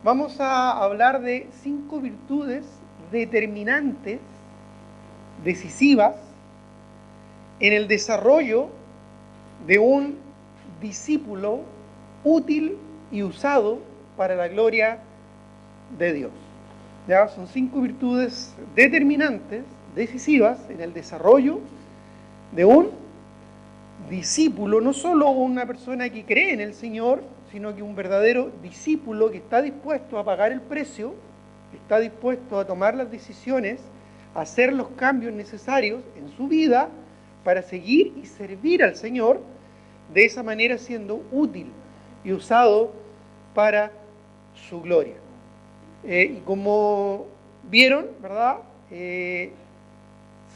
Vamos a hablar de 5 virtudes determinantes, decisivas, en el desarrollo de un discípulo útil y usado para la gloria de Dios. ¿Ya? Son 5 virtudes determinantes, decisivas, en el desarrollo de un discípulo, no solo una persona que cree en el Señor, sino que un verdadero discípulo que está dispuesto a pagar el precio, que está dispuesto a tomar las decisiones, a hacer los cambios necesarios en su vida para seguir y servir al Señor, de esa manera siendo útil y usado para su gloria. Y como vieron, ¿verdad?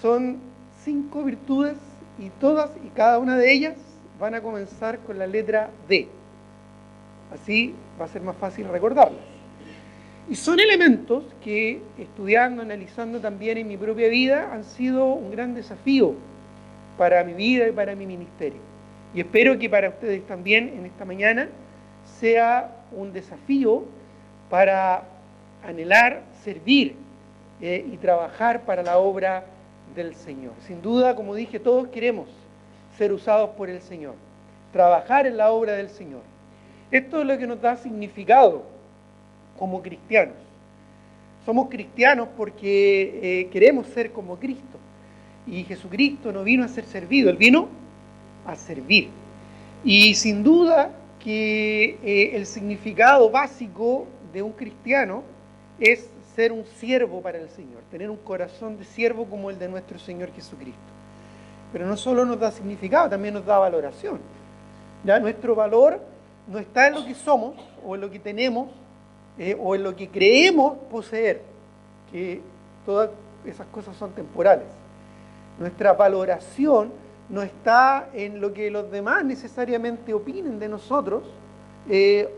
Son 5 virtudes y todas y cada una de ellas van a comenzar con la letra D. Así va a ser más fácil recordarlas. Y son elementos que, estudiando, analizando también en mi propia vida, han sido un gran desafío para mi vida y para mi ministerio. Y espero que para ustedes también en esta mañana sea un desafío para anhelar, servir y trabajar para la obra del Señor. Sin duda, como dije, todos queremos ser usados por el Señor, trabajar en la obra del Señor. Esto es lo que nos da significado como cristianos. Somos cristianos porque queremos ser como Cristo. Y Jesucristo no vino a ser servido, Él vino a servir. Y sin duda que el significado básico de un cristiano es ser un siervo para el Señor, tener un corazón de siervo como el de nuestro Señor Jesucristo. Pero no solo nos da significado, también nos da valoración. ¿Ya? Nuestro valor no está en lo que somos, o en lo que tenemos, o en lo que creemos poseer, que todas esas cosas son temporales. Nuestra valoración no está en lo que los demás necesariamente opinen de nosotros,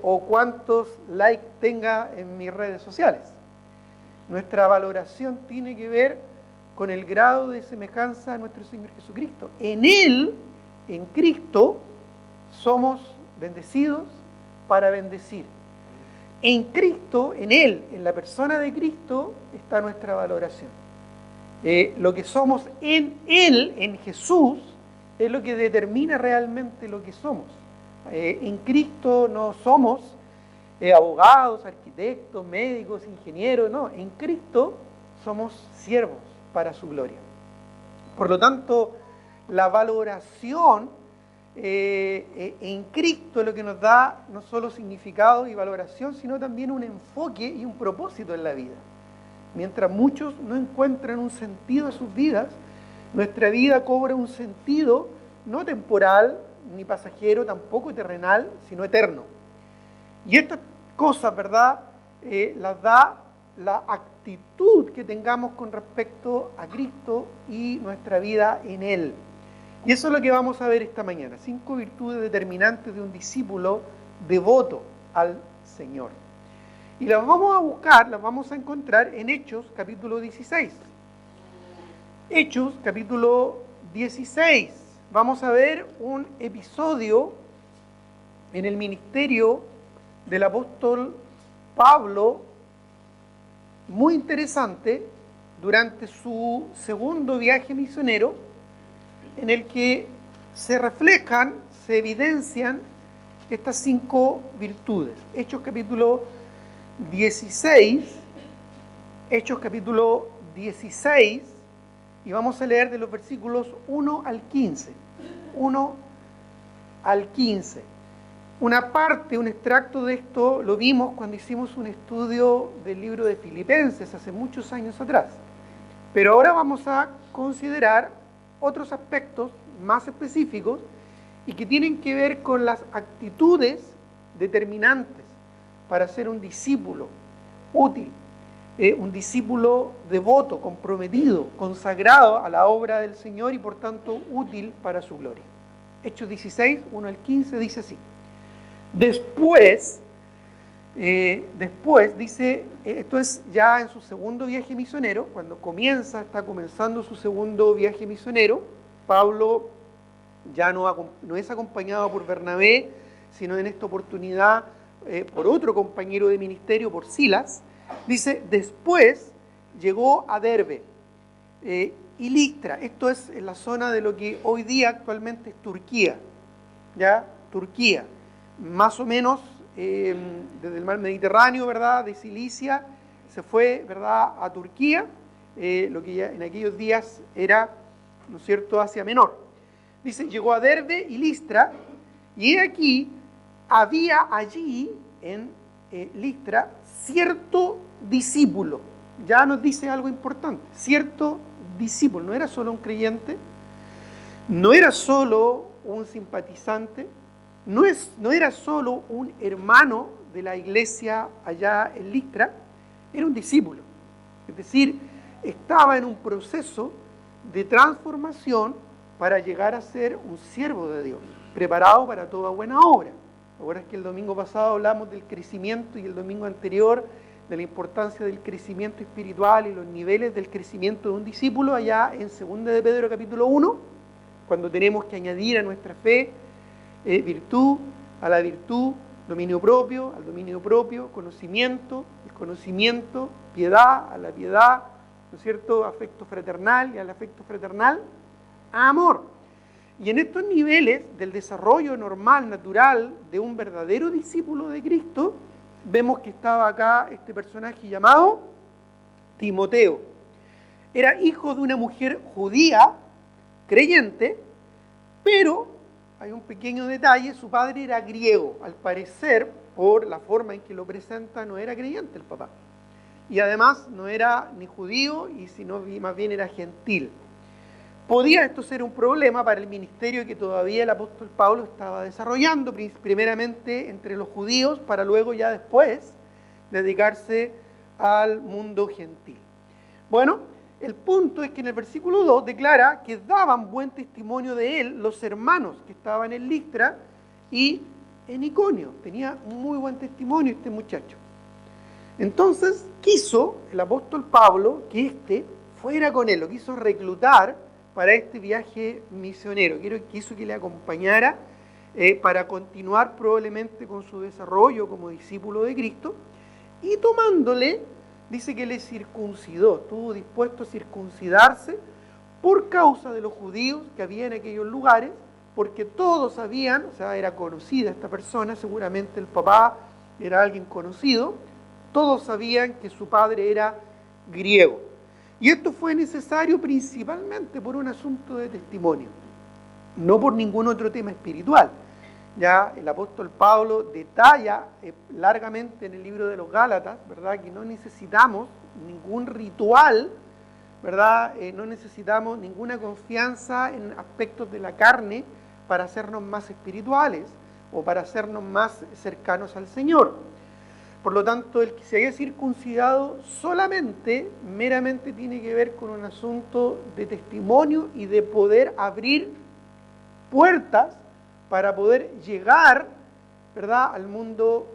o cuántos likes tenga en mis redes sociales. Nuestra valoración tiene que ver con el grado de semejanza a nuestro Señor Jesucristo. En Él, en Cristo, somos bendecidos para bendecir. En Cristo, en Él, en la persona de Cristo, está nuestra valoración. Lo que somos en Él, en Jesús, es lo que determina realmente lo que somos. En Cristo no somos abogados, arquitectos, médicos, ingenieros, no. En Cristo somos siervos para su gloria. Por lo tanto, la valoración en Cristo es lo que nos da no solo significado y valoración, sino también un enfoque y un propósito en la vida. Mientras muchos no encuentran un sentido a sus vidas, nuestra vida cobra un sentido no temporal ni pasajero, tampoco terrenal, sino eterno. Y estas cosas, ¿verdad?, las da la actitud que tengamos con respecto a Cristo y nuestra vida en Él. Y eso es lo que vamos a ver esta mañana. 5 virtudes determinantes de un discípulo devoto al Señor. Y las vamos a buscar, las vamos a encontrar en Hechos capítulo 16. Hechos capítulo 16. Vamos a ver un episodio en el ministerio del apóstol Pablo muy interesante durante su segundo viaje misionero, en el que se reflejan, se evidencian estas 5 virtudes. Hechos capítulo 16, Hechos capítulo 16, y vamos a leer de los versículos 1 al 15. 1 al 15. Una parte, un extracto de esto lo vimos cuando hicimos un estudio del libro de Filipenses hace muchos años atrás. Pero ahora vamos a considerar otros aspectos más específicos y que tienen que ver con las actitudes determinantes para ser un discípulo útil, un discípulo devoto, comprometido, consagrado a la obra del Señor y por tanto útil para su gloria. Hechos 16, 1 al 15 dice así. Después dice, esto es ya en su segundo viaje misionero, cuando está comenzando su segundo viaje misionero. Pablo ya no es acompañado por Bernabé, sino en esta oportunidad por otro compañero de ministerio, por Silas. Dice, después llegó a Derbe y Listra. Esto es en la zona de lo que hoy día actualmente es Turquía. ¿Ya? Turquía. Más o menos desde el mar Mediterráneo, ¿verdad? De Cilicia se fue, ¿verdad?, a Turquía, lo que ya en aquellos días era, ¿no es cierto?, Asia Menor. Dice, llegó a Derbe y Listra, y aquí había allí en Listra cierto discípulo. Ya nos dice algo importante, cierto discípulo. No era solo un creyente, no era solo un simpatizante, no era solo un hermano de la iglesia allá en Listra, era un discípulo. Es decir, estaba en un proceso de transformación para llegar a ser un siervo de Dios, preparado para toda buena obra. Ahora es que el domingo pasado hablamos del crecimiento y el domingo anterior de la importancia del crecimiento espiritual y los niveles del crecimiento de un discípulo allá en 2 de Pedro capítulo 1, cuando tenemos que añadir a nuestra fe virtud, a la virtud, dominio propio, al dominio propio, conocimiento, el conocimiento, piedad, a la piedad, ¿no es cierto?, afecto fraternal, y al afecto fraternal, amor. Y en estos niveles del desarrollo normal, natural, de un verdadero discípulo de Cristo, vemos que estaba acá este personaje llamado Timoteo. Era hijo de una mujer judía, creyente, pero hay un pequeño detalle, su padre era griego. Al parecer, por la forma en que lo presenta, no era creyente el papá. Y además no era ni judío, y sino más bien era gentil. ¿Podía esto ser un problema para el ministerio que todavía el apóstol Pablo estaba desarrollando, primeramente entre los judíos, para luego ya después dedicarse al mundo gentil? Bueno, el punto es que en el versículo 2 declara que daban buen testimonio de él los hermanos que estaban en Listra y en Iconio. Tenía muy buen testimonio este muchacho. Entonces quiso el apóstol Pablo que éste fuera con él, lo quiso reclutar para este viaje misionero. Quiso que le acompañara para continuar probablemente con su desarrollo como discípulo de Cristo, y tomándole, dice que le circuncidó, estuvo dispuesto a circuncidarse por causa de los judíos que había en aquellos lugares, porque todos sabían, o sea, era conocida esta persona, seguramente el papá era alguien conocido, todos sabían que su padre era griego. Y esto fue necesario principalmente por un asunto de testimonio, no por ningún otro tema espiritual. Ya el apóstol Pablo detalla largamente en el libro de los Gálatas, ¿verdad?, que no necesitamos ningún ritual, ¿verdad?, no necesitamos ninguna confianza en aspectos de la carne para hacernos más espirituales o para hacernos más cercanos al Señor. Por lo tanto, el que se haya circuncidado solamente, meramente tiene que ver con un asunto de testimonio y de poder abrir puertas para poder llegar, ¿verdad?, al mundo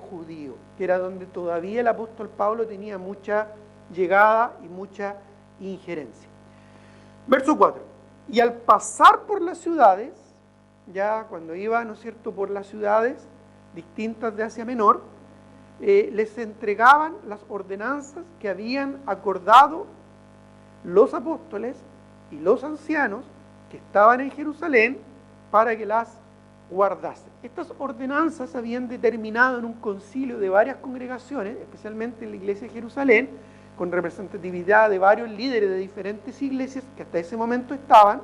judío, que era donde todavía el apóstol Pablo tenía mucha llegada y mucha injerencia. Verso 4. Y al pasar por las ciudades, ya cuando iba, ¿no es cierto?, por las ciudades distintas de Asia Menor, les entregaban las ordenanzas que habían acordado los apóstoles y los ancianos que estaban en Jerusalén para que las guardasen. Estas ordenanzas habían determinado en un concilio de varias congregaciones, especialmente en la iglesia de Jerusalén, con representatividad de varios líderes de diferentes iglesias que hasta ese momento estaban,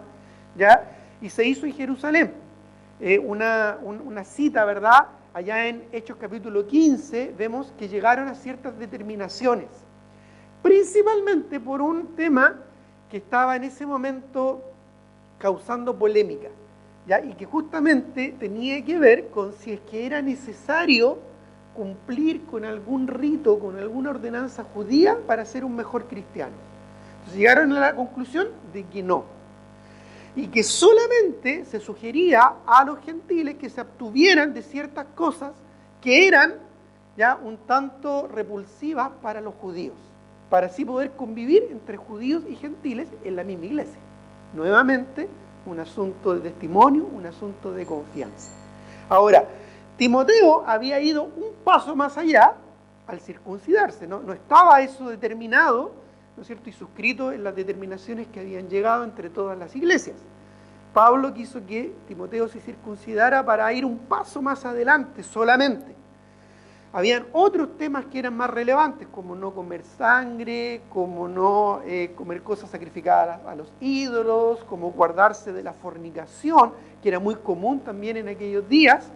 ¿ya? Y se hizo en Jerusalén una cita, ¿verdad? Allá en Hechos capítulo 15 vemos que llegaron a ciertas determinaciones, principalmente por un tema que estaba en ese momento causando polémica, ¿ya? Y que justamente tenía que ver con si es que era necesario cumplir con algún rito, con alguna ordenanza judía para ser un mejor cristiano. Entonces llegaron a la conclusión de que no, y que solamente se sugería a los gentiles que se abstuvieran de ciertas cosas que eran ya un tanto repulsivas para los judíos, para así poder convivir entre judíos y gentiles en la misma iglesia. Nuevamente, un asunto de testimonio, un asunto de confianza. Ahora, Timoteo había ido un paso más allá al circuncidarse, no estaba eso determinado, ¿no es cierto?, y suscrito en las determinaciones que habían llegado entre todas las iglesias. Pablo quiso que Timoteo se circuncidara para ir un paso más adelante solamente. Habían otros temas que eran más relevantes, como no comer sangre, como no comer cosas sacrificadas a los ídolos, como guardarse de la fornicación, que era muy común también en aquellos días.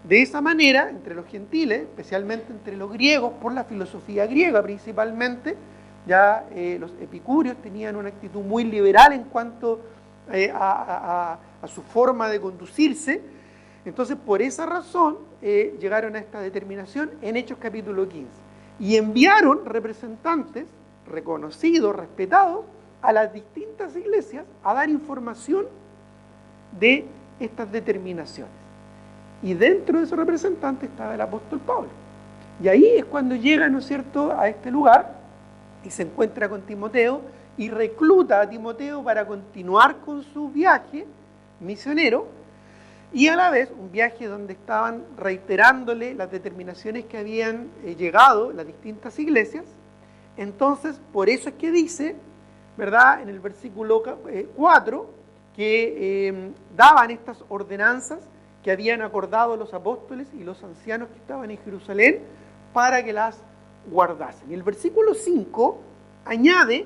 De esa manera, entre los gentiles, especialmente entre los griegos, por la filosofía griega principalmente, ya los epicúreos tenían una actitud muy liberal en cuanto a su forma de conducirse. Entonces, por esa razón, llegaron a esta determinación en Hechos capítulo 15. Y enviaron representantes reconocidos, respetados, a las distintas iglesias a dar información de estas determinaciones. Y dentro de esos representantes estaba el apóstol Pablo. Y ahí es cuando llega, ¿no es cierto?, a este lugar y se encuentra con Timoteo y recluta a Timoteo para continuar con su viaje misionero, y a la vez un viaje donde estaban reiterándole las determinaciones que habían llegado las distintas iglesias. Entonces, por eso es que dice, ¿verdad?, en el versículo 4, que daban estas ordenanzas que habían acordado los apóstoles y los ancianos que estaban en Jerusalén para que las guardasen. Y el versículo 5 añade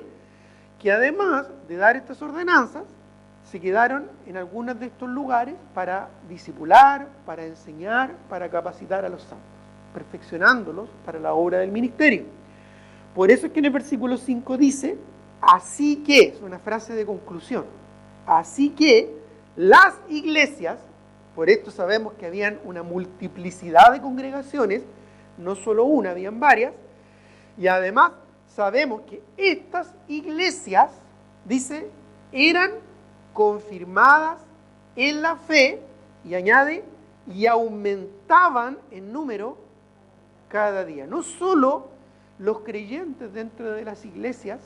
que además de dar estas ordenanzas, se quedaron en algunos de estos lugares para discipular, para enseñar, para capacitar a los santos, perfeccionándolos para la obra del ministerio. Por eso es que en el versículo 5 dice, así que, es una frase de conclusión, así que las iglesias, por esto sabemos que habían una multiplicidad de congregaciones, no solo una, habían varias, y además sabemos que estas iglesias, dice, eran confirmadas en la fe, y añade, y aumentaban en número cada día. No solo los creyentes dentro de las iglesias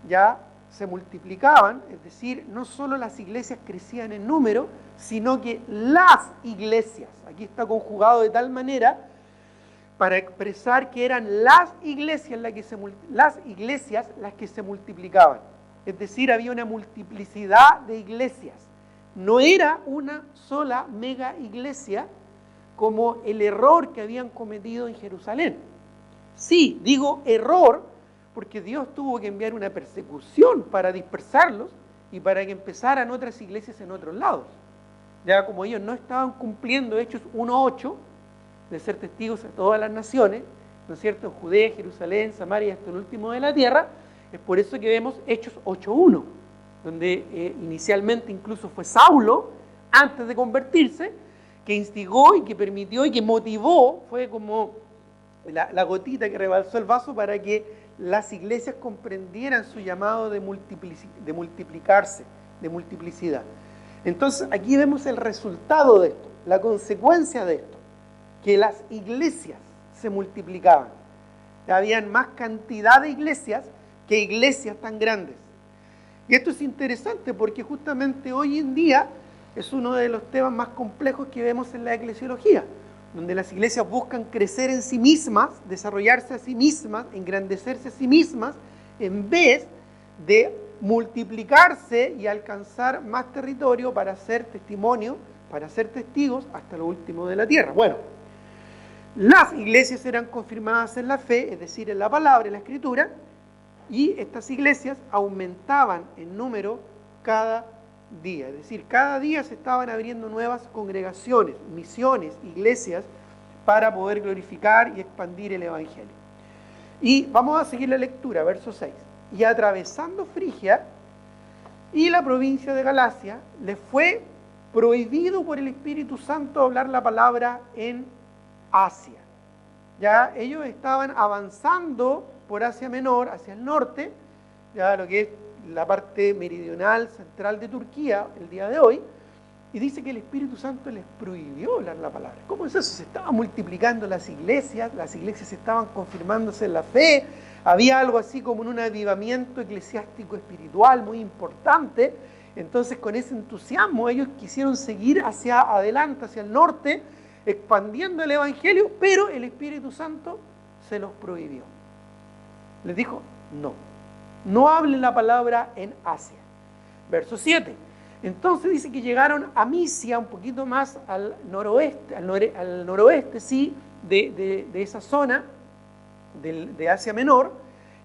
ya se multiplicaban, es decir, no solo las iglesias crecían en número, sino que las iglesias, aquí está conjugado de tal manera para expresar que eran las iglesias las que se multiplicaban. Es decir, había una multiplicidad de iglesias. No era una sola mega iglesia como el error que habían cometido en Jerusalén. Sí, digo error porque Dios tuvo que enviar una persecución para dispersarlos y para que empezaran otras iglesias en otros lados. Ya como ellos no estaban cumpliendo Hechos 1:8 de ser testigos a todas las naciones, ¿no es cierto?, Judea, Jerusalén, Samaria, hasta el último de la tierra. Es por eso que vemos Hechos 8:1, donde inicialmente incluso fue Saulo, antes de convertirse, que instigó y que permitió y que motivó, fue como la gotita que rebalsó el vaso para que las iglesias comprendieran su llamado de multiplicarse, de multiplicidad. Entonces aquí vemos el resultado de esto, la consecuencia de esto, que las iglesias se multiplicaban. Habían más cantidad de iglesias que iglesias tan grandes. Y esto es interesante porque justamente hoy en día es uno de los temas más complejos que vemos en la eclesiología, donde las iglesias buscan crecer en sí mismas, desarrollarse a sí mismas, engrandecerse a sí mismas, en vez de multiplicarse y alcanzar más territorio para hacer testimonio, para ser testigos hasta lo último de la tierra. Bueno, las iglesias eran confirmadas en la fe, es decir, en la palabra, en la escritura, y estas iglesias aumentaban en número cada día. Es decir, cada día se estaban abriendo nuevas congregaciones, misiones, iglesias, para poder glorificar y expandir el Evangelio. Y vamos a seguir la lectura, verso 6. Y atravesando Frigia y la provincia de Galacia, les fue prohibido por el Espíritu Santo hablar la palabra en Asia. Ya ellos estaban avanzando por Asia Menor, hacia el norte, ya lo que es la parte meridional, central de Turquía, el día de hoy, y dice que el Espíritu Santo les prohibió hablar la palabra. ¿Cómo es eso? Se estaban multiplicando las iglesias estaban confirmándose en la fe, había algo así como un avivamiento eclesiástico espiritual muy importante. Entonces con ese entusiasmo ellos quisieron seguir hacia adelante, hacia el norte, expandiendo el Evangelio, pero el Espíritu Santo se los prohibió. Les dijo, no hablen la palabra en Asia. Verso 7. Entonces dice que llegaron a Misia, un poquito más al noroeste, al noroeste, sí, de esa zona de Asia Menor.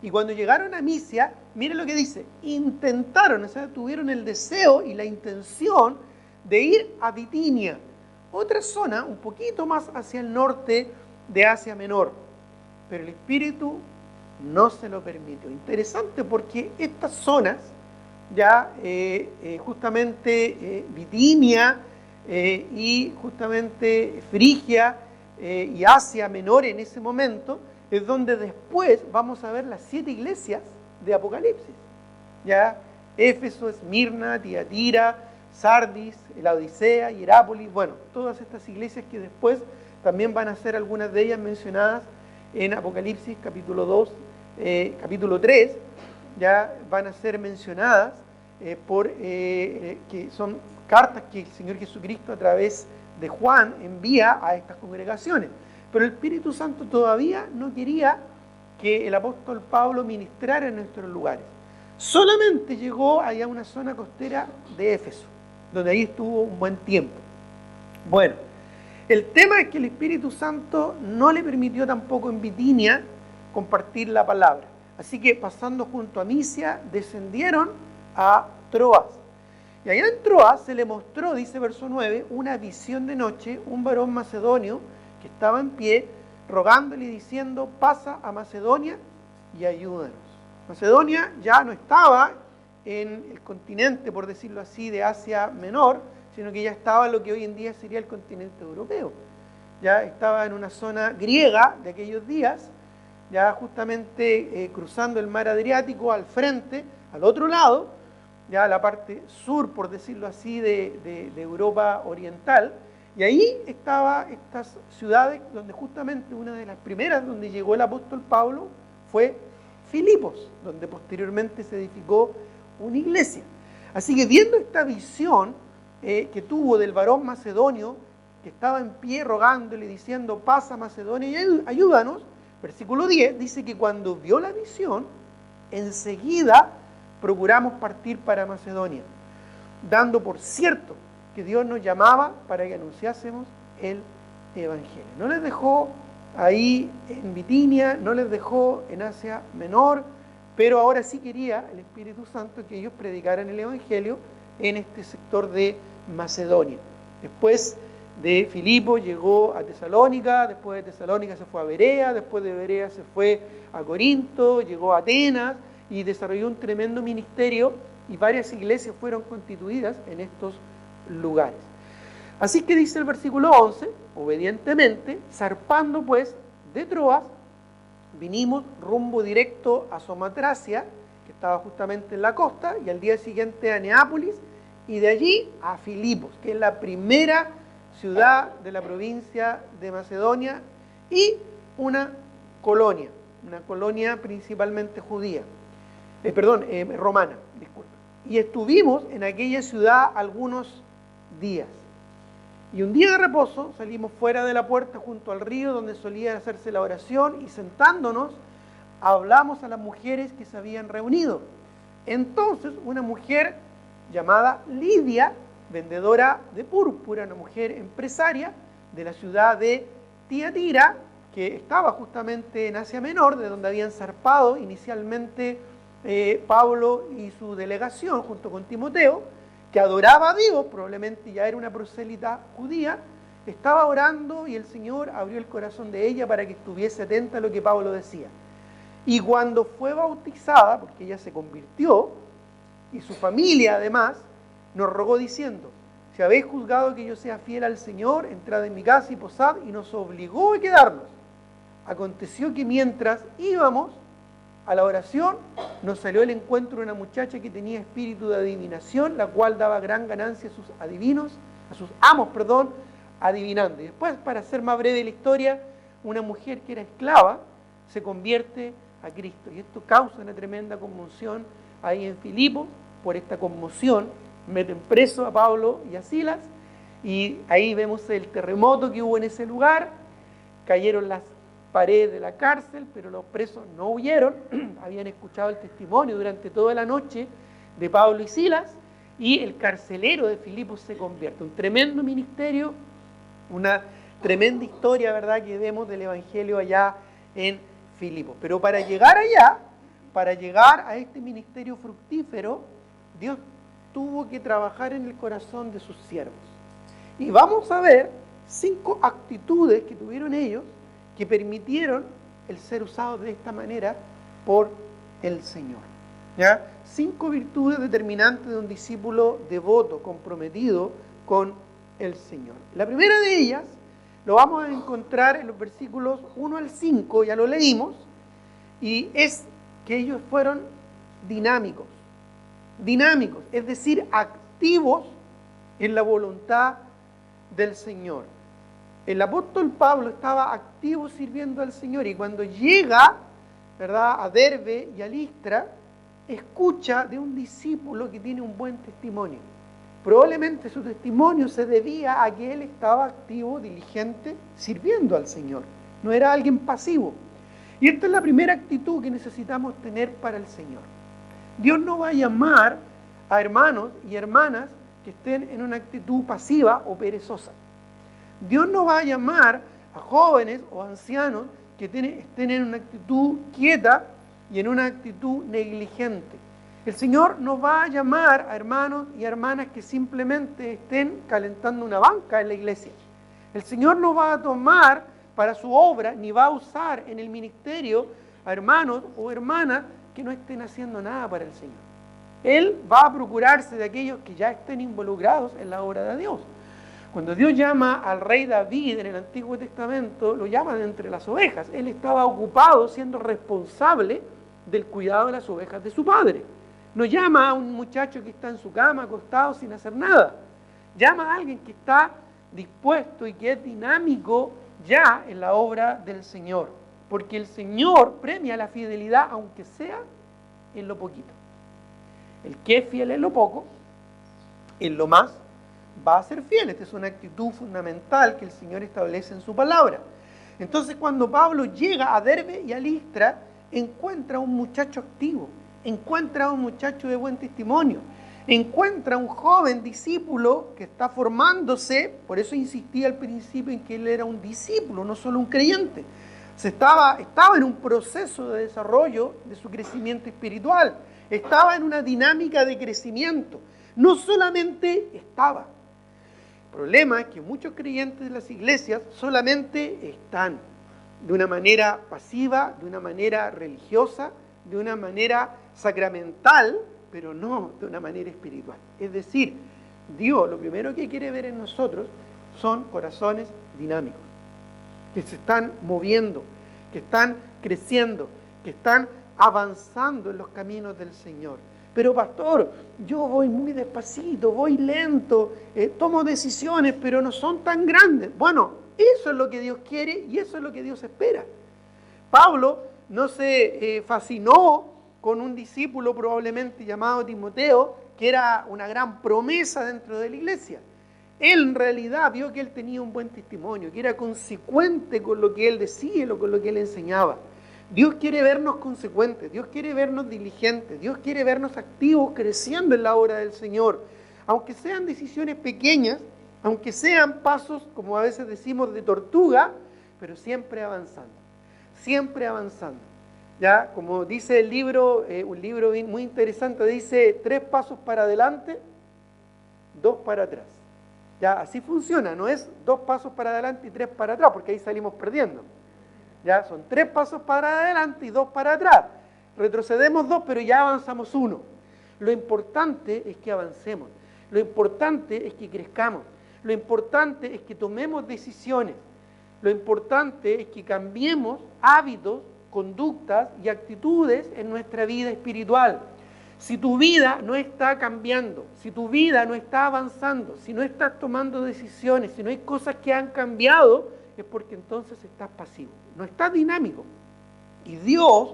Y cuando llegaron a Misia, miren lo que dice, intentaron, o sea, tuvieron el deseo y la intención de ir a Bitinia, otra zona un poquito más hacia el norte de Asia Menor. Pero el Espíritu no se lo permitió. Interesante porque estas zonas, ya justamente Bitinia y justamente Frigia y Asia Menor en ese momento, es donde después vamos a ver las 7 iglesias de Apocalipsis. Ya Éfeso, Esmirna, Tiatira, Sardis, la Odisea, Hierápolis, bueno, todas estas iglesias que después también van a ser algunas de ellas mencionadas en Apocalipsis capítulo 2, capítulo 3, ya van a ser mencionadas que son cartas que el Señor Jesucristo a través de Juan envía a estas congregaciones. Pero el Espíritu Santo todavía no quería que el apóstol Pablo ministrara en nuestros lugares. Solamente llegó allá a una zona costera de Éfeso, donde ahí estuvo un buen tiempo. Bueno, el tema es que el Espíritu Santo no le permitió tampoco en Bitinia compartir la palabra. Así que pasando junto a Misia, descendieron a Troas. Y allá en Troas se le mostró, dice verso 9, una visión de noche, un varón macedonio que estaba en pie, rogándole y diciendo, pasa a Macedonia y ayúdanos. Macedonia ya no estaba en el continente, por decirlo así, de Asia Menor, sino que ya estaba en lo que hoy en día sería el continente europeo. Ya estaba en una zona griega de aquellos días, ya justamente cruzando el mar Adriático al frente, al otro lado, ya la parte sur, por decirlo así, de Europa Oriental. Y ahí estaban estas ciudades, donde justamente una de las primeras donde llegó el apóstol Pablo fue Filipos, donde posteriormente se edificó una iglesia. Así que viendo esta visión que tuvo del varón macedonio, que estaba en pie rogándole, diciendo, pasa a Macedonia y ayúdanos, versículo 10, dice que cuando vio la visión, enseguida procuramos partir para Macedonia, dando por cierto que Dios nos llamaba para que anunciásemos el Evangelio. No les dejó ahí en Bitinia, no les dejó en Asia Menor, pero ahora sí quería el Espíritu Santo que ellos predicaran el Evangelio en este sector de Macedonia. Después de Filipo llegó a Tesalónica, después de Tesalónica se fue a Berea, después de Berea se fue a Corinto, llegó a Atenas y desarrolló un tremendo ministerio y varias iglesias fueron constituidas en estos lugares. Así que dice el versículo 11, obedientemente, zarpando pues de Troas, vinimos rumbo directo a Somatracia, que estaba justamente en la costa, y al día siguiente a Neápolis, y de allí a Filipos, que es la primera ciudad de la provincia de Macedonia, y una colonia principalmente judía, romana, disculpa. Y estuvimos en aquella ciudad algunos días. Y un día de reposo salimos fuera de la puerta junto al río donde solía hacerse la oración y sentándonos hablamos a las mujeres que se habían reunido. Entonces una mujer llamada Lidia, vendedora de púrpura, una mujer empresaria de la ciudad de Tiatira, que estaba justamente en Asia Menor, de donde habían zarpado inicialmente Pablo y su delegación junto con Timoteo, que adoraba a Dios, probablemente ya era una prosélita judía, estaba orando y el Señor abrió el corazón de ella para que estuviese atenta a lo que Pablo decía. Y cuando fue bautizada, porque ella se convirtió, y su familia además, nos rogó diciendo, si habéis juzgado que yo sea fiel al Señor, entrad en mi casa y posad, y nos obligó a quedarnos. Aconteció que mientras íbamos a la oración, nos salió el encuentro de una muchacha que tenía espíritu de adivinación, la cual daba gran ganancia a sus amos, adivinando. Y después, para hacer más breve la historia, una mujer que era esclava se convierte a Cristo. Y esto causa una tremenda conmoción ahí en Filipos. Por esta conmoción meten preso a Pablo y a Silas, Y ahí vemos el terremoto que hubo en ese lugar, cayeron las paredes de la cárcel, pero los presos no huyeron, habían escuchado el testimonio durante toda la noche de Pablo y Silas, y el carcelero de Filipos se convierte. Un tremendo ministerio, una tremenda historia, ¿verdad?, que vemos del Evangelio allá en Filipos. Pero para llegar allá, para llegar a este ministerio fructífero, Dios tuvo que trabajar en el corazón de sus siervos. Y vamos a ver 5 actitudes que tuvieron ellos que permitieron el ser usados de esta manera por el Señor. ¿Ya? 5 virtudes determinantes de un discípulo devoto, comprometido con el Señor. La primera de ellas lo vamos a encontrar en los versículos 1 al 5, ya lo leímos, y es que ellos fueron dinámicos, es decir, activos en la voluntad del Señor. El apóstol Pablo estaba activo sirviendo al Señor, y cuando llega, ¿verdad?, a Derbe y a Listra, escucha de un discípulo que tiene un buen testimonio. Probablemente su testimonio se debía a que él estaba activo, diligente, sirviendo al Señor. No era alguien pasivo. Y esta es la primera actitud que necesitamos tener para el Señor. Dios no va a llamar a hermanos y hermanas que estén en una actitud pasiva o perezosa. Dios no va a llamar a jóvenes o ancianos que estén en una actitud quieta y en una actitud negligente. El Señor no va a llamar a hermanos y hermanas que simplemente estén calentando una banca en la iglesia. El Señor no va a tomar para su obra, ni va a usar en el ministerio a hermanos o hermanas que no estén haciendo nada para el Señor. Él va a procurarse de aquellos que ya estén involucrados en la obra de Dios. Cuando Dios llama al rey David en el Antiguo Testamento, lo llama de entre las ovejas. Él estaba ocupado siendo responsable del cuidado de las ovejas de su padre. No llama a un muchacho que está en su cama acostado sin hacer nada. Llama a alguien que está dispuesto y que es dinámico ya en la obra del Señor. Porque el Señor premia la fidelidad aunque sea en lo poquito. El que es fiel en lo poco, en lo más va a ser fiel. Esta es una actitud fundamental que el Señor establece en su palabra. Entonces, cuando Pablo llega a Derbe y a Listra, encuentra a un muchacho activo, encuentra a un muchacho de buen testimonio, encuentra a un joven discípulo que está formándose. Por eso insistí al principio en que él era un discípulo, no solo un creyente. Estaba en un proceso de desarrollo de su crecimiento espiritual, estaba en una dinámica de crecimiento, no solamente estaba. El problema es que muchos creyentes de las iglesias solamente están de una manera pasiva, de una manera religiosa, de una manera sacramental, pero no de una manera espiritual. Es decir, Dios lo primero que quiere ver en nosotros son corazones dinámicos, que se están moviendo, que están creciendo, que están avanzando en los caminos del Señor. Pero pastor, yo voy muy despacito, voy lento, tomo decisiones, pero no son tan grandes. Bueno, eso es lo que Dios quiere y eso es lo que Dios espera. Pablo no se fascinó con un discípulo probablemente llamado Timoteo, que era una gran promesa dentro de la iglesia. Él en realidad vio que él tenía un buen testimonio, que era consecuente con lo que él decía, con lo que él enseñaba. Dios quiere vernos consecuentes, Dios quiere vernos diligentes, Dios quiere vernos activos, creciendo en la obra del Señor. Aunque sean decisiones pequeñas, aunque sean pasos, como a veces decimos, de tortuga, pero siempre avanzando, siempre avanzando. Ya, como dice el libro, un libro muy interesante, dice 3 pasos para adelante, 2 para atrás. Ya, así funciona, no es 2 pasos para adelante y 3 para atrás, porque ahí salimos perdiendo. Ya, son 3 pasos para adelante y 2 para atrás. Retrocedemos 2, pero ya avanzamos 1. Lo importante es que avancemos, lo importante es que crezcamos, lo importante es que tomemos decisiones, lo importante es que cambiemos hábitos, conductas y actitudes en nuestra vida espiritual. Si tu vida no está cambiando, si tu vida no está avanzando, si no estás tomando decisiones, si no hay cosas que han cambiado, es porque entonces estás pasivo, no estás dinámico. Y Dios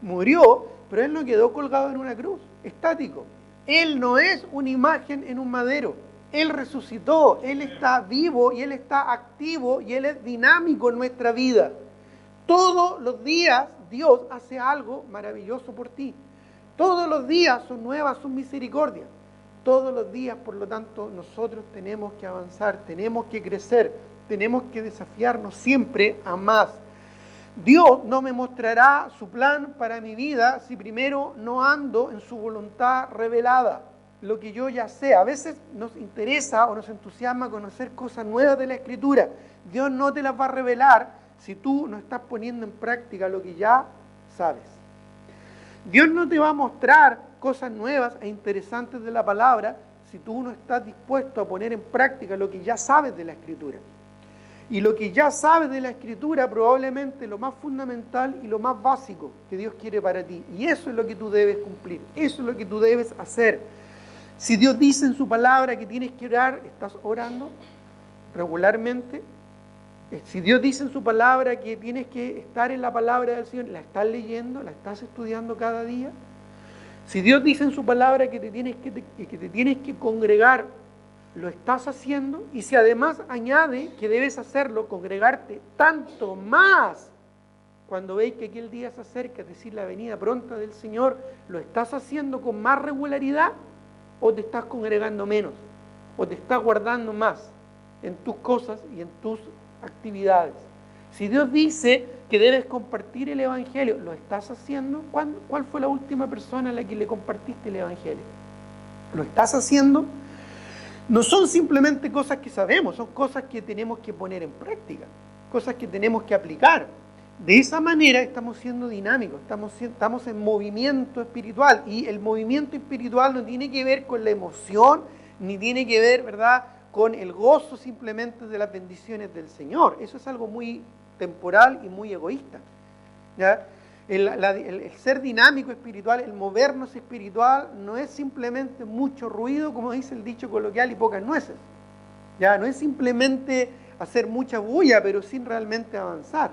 murió, pero Él no quedó colgado en una cruz, estático. Él no es una imagen en un madero. Él resucitó, Él está vivo y Él está activo y Él es dinámico en nuestra vida. Todos los días Dios hace algo maravilloso por ti. Todos los días son nuevas sus misericordias. Todos los días, por lo tanto, nosotros tenemos que avanzar, tenemos que crecer, tenemos que desafiarnos siempre a más. Dios no me mostrará su plan para mi vida si primero no ando en su voluntad revelada, lo que yo ya sé. A veces nos interesa o nos entusiasma conocer cosas nuevas de la Escritura. Dios no te las va a revelar si tú no estás poniendo en práctica lo que ya sabes. Dios no te va a mostrar cosas nuevas e interesantes de la palabra si tú no estás dispuesto a poner en práctica lo que ya sabes de la Escritura. Y lo que ya sabes de la Escritura probablemente lo más fundamental y lo más básico que Dios quiere para ti. Y eso es lo que tú debes cumplir, eso es lo que tú debes hacer. Si Dios dice en su palabra que tienes que orar, ¿estás orando regularmente? Si Dios dice en su palabra que tienes que estar en la palabra del Señor, ¿la estás leyendo? ¿La estás estudiando cada día? Si Dios dice en su palabra que te tienes que congregar, ¿lo estás haciendo? Y si además añade que debes hacerlo, congregarte tanto más cuando veis que aquel día se acerca, es decir, la venida pronta del Señor, ¿lo estás haciendo con más regularidad o te estás congregando menos? ¿O te estás guardando más en tus cosas y en tus actividades? Si Dios dice que debes compartir el Evangelio, ¿lo estás haciendo? ¿Cuál fue la última persona a la que le compartiste el Evangelio? ¿Lo estás haciendo? No son simplemente cosas que sabemos, son cosas que tenemos que poner en práctica, cosas que tenemos que aplicar. De esa manera estamos siendo dinámicos, estamos en movimiento espiritual, y el movimiento espiritual no tiene que ver con la emoción, ni tiene que ver, ¿verdad?, con el gozo simplemente de las bendiciones del Señor. Eso es algo muy temporal y muy egoísta, ¿ya? El ser dinámico espiritual, el movernos espiritual, no es simplemente mucho ruido, como dice el dicho coloquial, y pocas nueces. Ya no es simplemente hacer mucha bulla, pero sin realmente avanzar.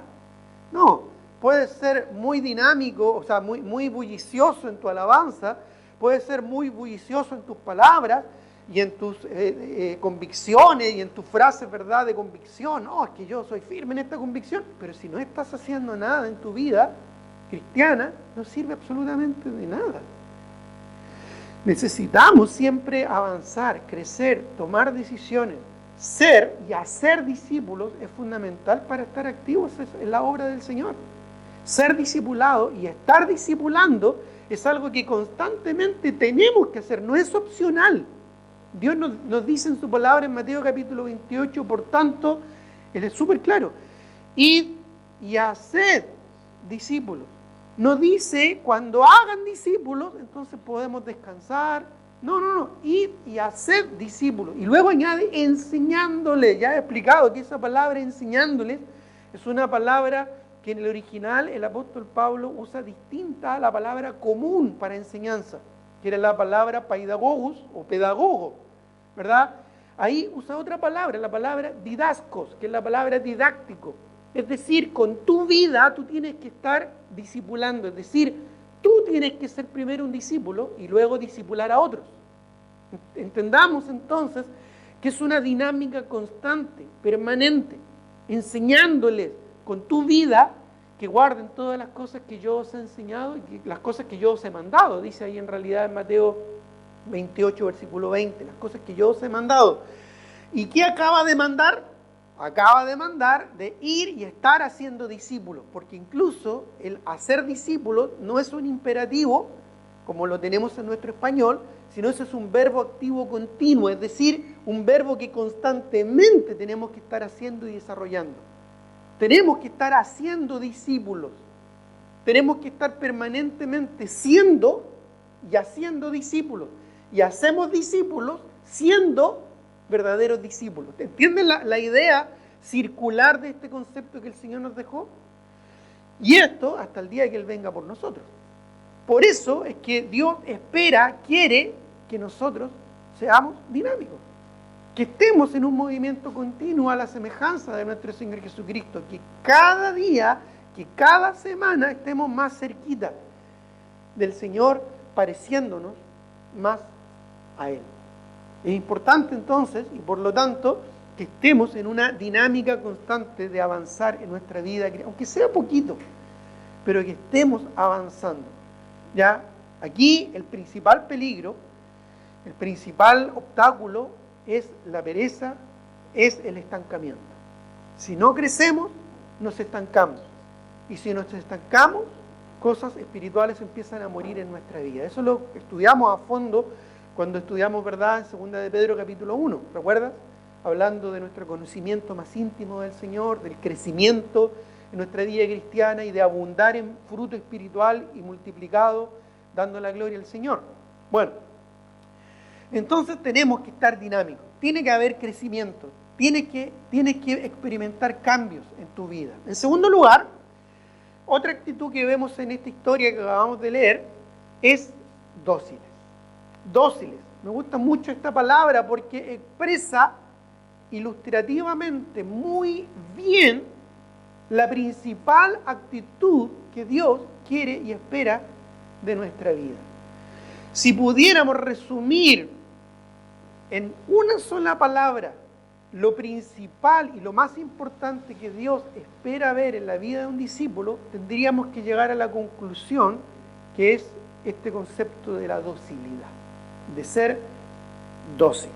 No, puedes ser muy dinámico, o sea, muy bullicioso en tu alabanza, puedes ser muy bullicioso en tus palabras y en tus convicciones y en tus frases, ¿verdad?, de convicción. No, es que yo soy firme en esta convicción, pero si no estás haciendo nada en tu vida cristiana, no sirve absolutamente de nada. Necesitamos siempre avanzar, crecer, tomar decisiones. Ser y hacer discípulos es fundamental para estar activos en la obra del Señor. Ser discipulado y estar discipulando es algo que constantemente tenemos que hacer, no es opcional. Dios nos dice en su palabra en Mateo capítulo 28, por tanto, Él es súper claro, id y haced discípulos. No dice cuando hagan discípulos, entonces podemos descansar. No, id y haced discípulos. Y luego añade enseñándoles. Ya he explicado que esa palabra enseñándoles es una palabra que en el original el apóstol Pablo usa distinta a la palabra común para enseñanza, que era la palabra paidagogos o pedagogo, ¿verdad? Ahí usa otra palabra, la palabra didascos, que es la palabra didáctico. Es decir, con tu vida tú tienes que estar discipulando, es decir, tú tienes que ser primero un discípulo y luego discipular a otros. Entendamos entonces que es una dinámica constante, permanente, enseñándoles con tu vida que guarden todas las cosas que yo os he enseñado y las cosas que yo os he mandado, dice ahí en realidad en Mateo 28, versículo 20, las cosas que yo os he mandado. ¿Y qué acaba de mandar? Acaba de mandar de ir y estar haciendo discípulos, porque incluso el hacer discípulos no es un imperativo, como lo tenemos en nuestro español, sino ese es un verbo activo continuo, es decir, un verbo que constantemente tenemos que estar haciendo y desarrollando. Tenemos que estar haciendo discípulos, tenemos que estar permanentemente siendo y haciendo discípulos, y hacemos discípulos siendo verdaderos discípulos. ¿Entienden la idea circular de este concepto que el Señor nos dejó? Y esto hasta el día que Él venga por nosotros. Por eso es que Dios quiere que nosotros seamos dinámicos, que estemos en un movimiento continuo a la semejanza de nuestro Señor Jesucristo, que cada día, que cada semana estemos más cerquita del Señor, pareciéndonos más a Él. Es importante entonces, y por lo tanto, que estemos en una dinámica constante de avanzar en nuestra vida, aunque sea poquito, pero que estemos avanzando. Ya, aquí el principal peligro, el principal obstáculo es la pereza, es el estancamiento. Si no crecemos, nos estancamos. Y si nos estancamos, cosas espirituales empiezan a morir en nuestra vida. Eso lo estudiamos a fondo cuando estudiamos, ¿verdad?, en 2 de Pedro capítulo 1, ¿recuerdas? Hablando de nuestro conocimiento más íntimo del Señor, del crecimiento en nuestra vida cristiana y de abundar en fruto espiritual y multiplicado, dando la gloria al Señor. Bueno, entonces tenemos que estar dinámicos, tiene que haber crecimiento, tienes que experimentar cambios en tu vida. En segundo lugar, otra actitud que vemos en esta historia que acabamos de leer es dóciles. Dóciles. Me gusta mucho esta palabra porque expresa ilustrativamente muy bien la principal actitud que Dios quiere y espera de nuestra vida. Si pudiéramos resumir en una sola palabra lo principal y lo más importante que Dios espera ver en la vida de un discípulo, tendríamos que llegar a la conclusión que es este concepto de la docilidad, de ser dócil.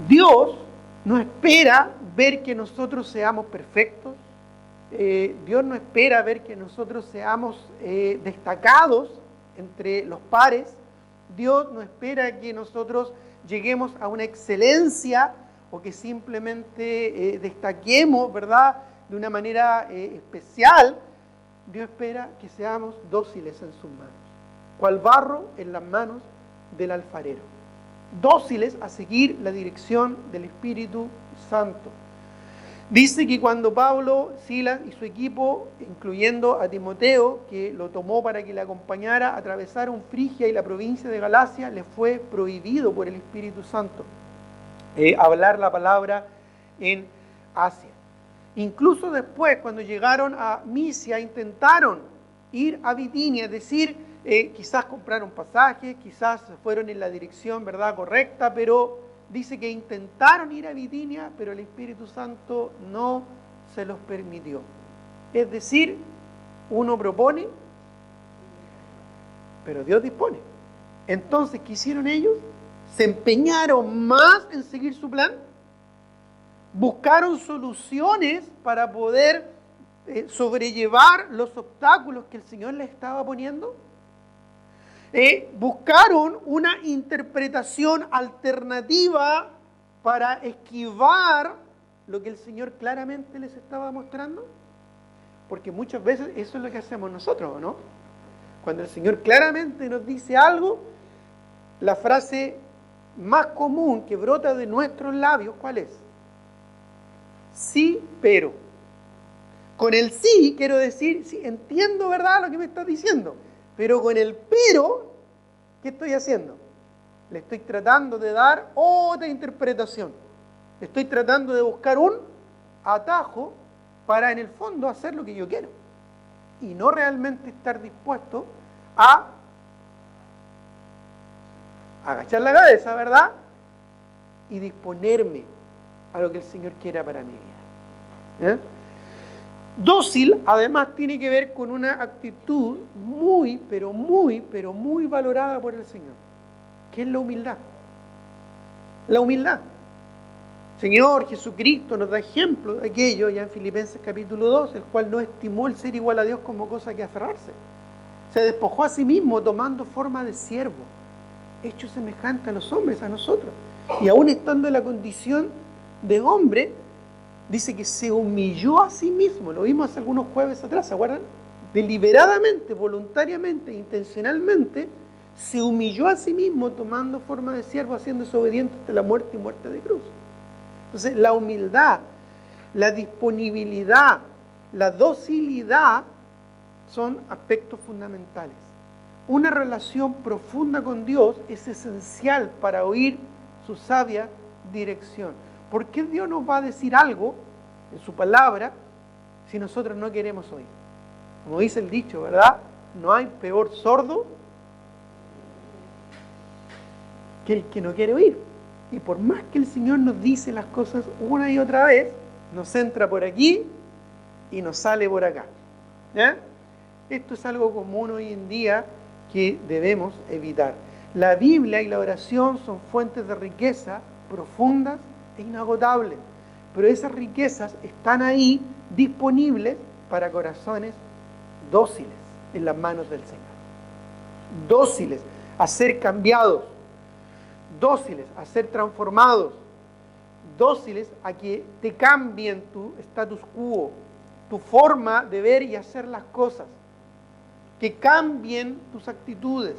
Dios no espera ver que nosotros seamos perfectos, Dios no espera ver que nosotros seamos destacados entre los pares, Dios no espera que nosotros lleguemos a una excelencia o que simplemente destaquemos, ¿verdad?, de una manera especial. Dios espera que seamos dóciles en sus manos, cual barro en las manos del alfarero, dóciles a seguir la dirección del Espíritu Santo. Dice que cuando Pablo, Silas y su equipo, incluyendo a Timoteo, que lo tomó para que le acompañara, atravesaron Frigia y la provincia de Galacia, les fue prohibido por el Espíritu Santo hablar la palabra en Asia. Incluso después, cuando llegaron a Misia, intentaron ir a Bitinia, es decir, quizás compraron pasajes, quizás fueron en la dirección, ¿verdad?, correcta, pero dice que intentaron ir a Bitinia, pero el Espíritu Santo no se los permitió. Es decir, uno propone, pero Dios dispone. Entonces, ¿qué hicieron ellos? Se empeñaron más en seguir su plan, buscaron soluciones para poder sobrellevar los obstáculos que el Señor les estaba poniendo. Buscaron una interpretación alternativa para esquivar lo que el Señor claramente les estaba mostrando, porque muchas veces eso es lo que hacemos nosotros, ¿no? Cuando el Señor claramente nos dice algo, la frase más común que brota de nuestros labios, ¿cuál es? Sí, pero. Con el sí quiero decir, sí, entiendo, ¿verdad?, lo que me estás diciendo. Pero con el pero, ¿qué estoy haciendo? Le estoy tratando de dar otra interpretación. Estoy tratando de buscar un atajo para, en el fondo, hacer lo que yo quiero. Y no realmente estar dispuesto a agachar la cabeza, ¿verdad?, y disponerme a lo que el Señor quiera para mi vida. Dócil, además, tiene que ver con una actitud muy, pero muy valorada por el Señor, que es la humildad. La humildad. Señor Jesucristo nos da ejemplo de aquello ya en Filipenses capítulo 2, el cual no estimó el ser igual a Dios como cosa que aferrarse. Se despojó a sí mismo tomando forma de siervo, hecho semejante a los hombres, a nosotros. Y aún estando en la condición de hombre, dice que se humilló a sí mismo. Lo vimos hace algunos jueves atrás, ¿se acuerdan? Deliberadamente, voluntariamente, intencionalmente, se humilló a sí mismo tomando forma de siervo, haciéndose obediente hasta la muerte y muerte de cruz. Entonces, la humildad, la disponibilidad, la docilidad son aspectos fundamentales. Una relación profunda con Dios es esencial para oír su sabia dirección. ¿Por qué Dios nos va a decir algo en su palabra si nosotros no queremos oír? Como dice el dicho, ¿verdad? No hay peor sordo que el que no quiere oír. Y por más que el Señor nos dice las cosas una y otra vez, nos entra por aquí y nos sale por acá. ¿Ya? Esto es algo común hoy en día que debemos evitar. La Biblia y la oración son fuentes de riqueza profundas e inagotables, pero esas riquezas están ahí disponibles para corazones dóciles en las manos del Señor. Dóciles a ser cambiados, dóciles a ser transformados, dóciles a que te cambien tu status quo, tu forma de ver y hacer las cosas, que cambien tus actitudes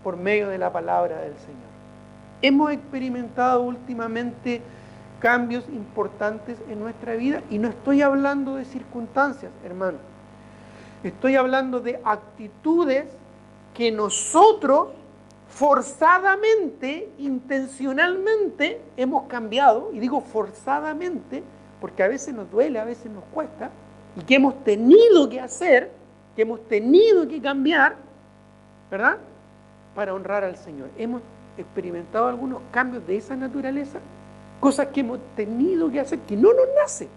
por medio de la palabra del Señor. Hemos experimentado últimamente cambios importantes en nuestra vida y no estoy hablando de circunstancias, hermano. Estoy hablando de actitudes que nosotros forzadamente, intencionalmente hemos cambiado, y digo forzadamente porque a veces nos duele, a veces nos cuesta, y que hemos tenido que hacer, que hemos tenido que cambiar, ¿verdad? Para honrar al Señor. Hemos experimentado algunos cambios de esa naturaleza, cosas que hemos tenido que hacer, que no nos nacen,